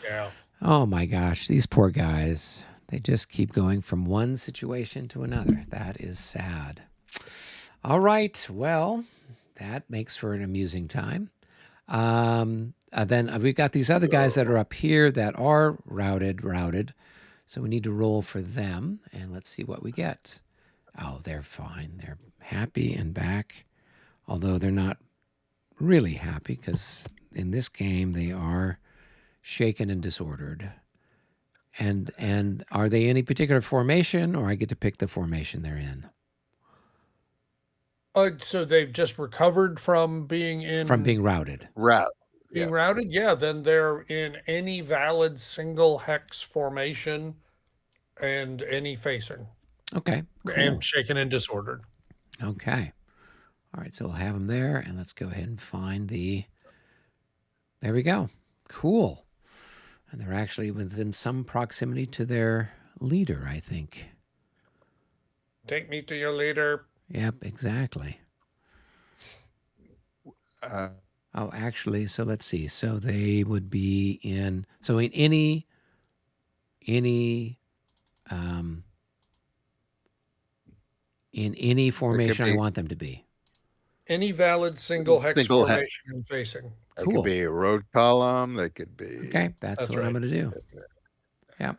Yeah. Oh my gosh. These poor guys. They just keep going from one situation to another. That is sad. All right. Well, that makes for an amusing time. Then we've got these other guys that are up here that are routed. So we need to roll for them. And let's see what we get. Oh, they're fine. They're happy and back. Although they're not really happy because in this game they are shaken and disordered. And are they any particular formation, or I get to pick the formation they're in? So they've just recovered from being in From being routed. Route. being Yeah. routed? Yeah, then they're in any valid single hex formation and any facing Okay, cool. and shaken and disordered. Okay. All right, so we'll have them there, and let's go ahead and find the. There we go. Cool. And they're actually within some proximity to their leader, I think. Take me to your leader. Yep, exactly. Uh, Oh, actually, so let's see. So they would be in. So in any um, in any formation I be want them to be. Any valid single hex Single hex. formation and facing. They Cool. could be a road column. They could be. Okay, that's That's what I'm right. going to do. Yep.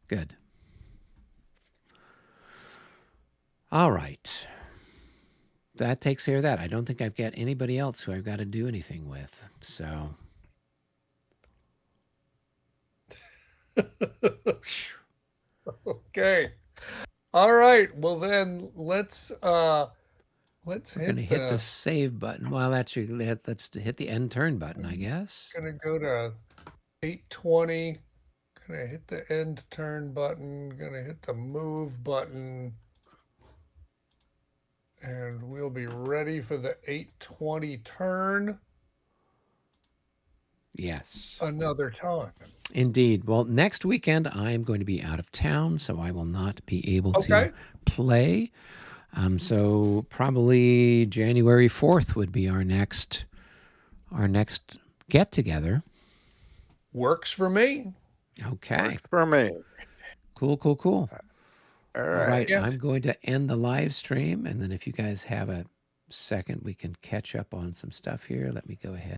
Good. All right. That takes care of that. I don't think I've got anybody else who I've got to do anything with. So. Okay. All right. Well then let's We're hit going to hit the save button. Well, actually, let's hit the end turn button, I guess. gonna go to 820. Gonna hit the end turn button. Gonna hit the move button. And we'll be ready for the 820 turn Yes. another time. Indeed. Well, next weekend I am going to be out of town, so I will not be able Okay. to play. So probably January 4th would be our next get together. Works for me. Okay. Works for me. Cool. All All right. right. Yeah. I'm going to end the live stream, and then if you guys have a second, we can catch up on some stuff here. Let me go ahead.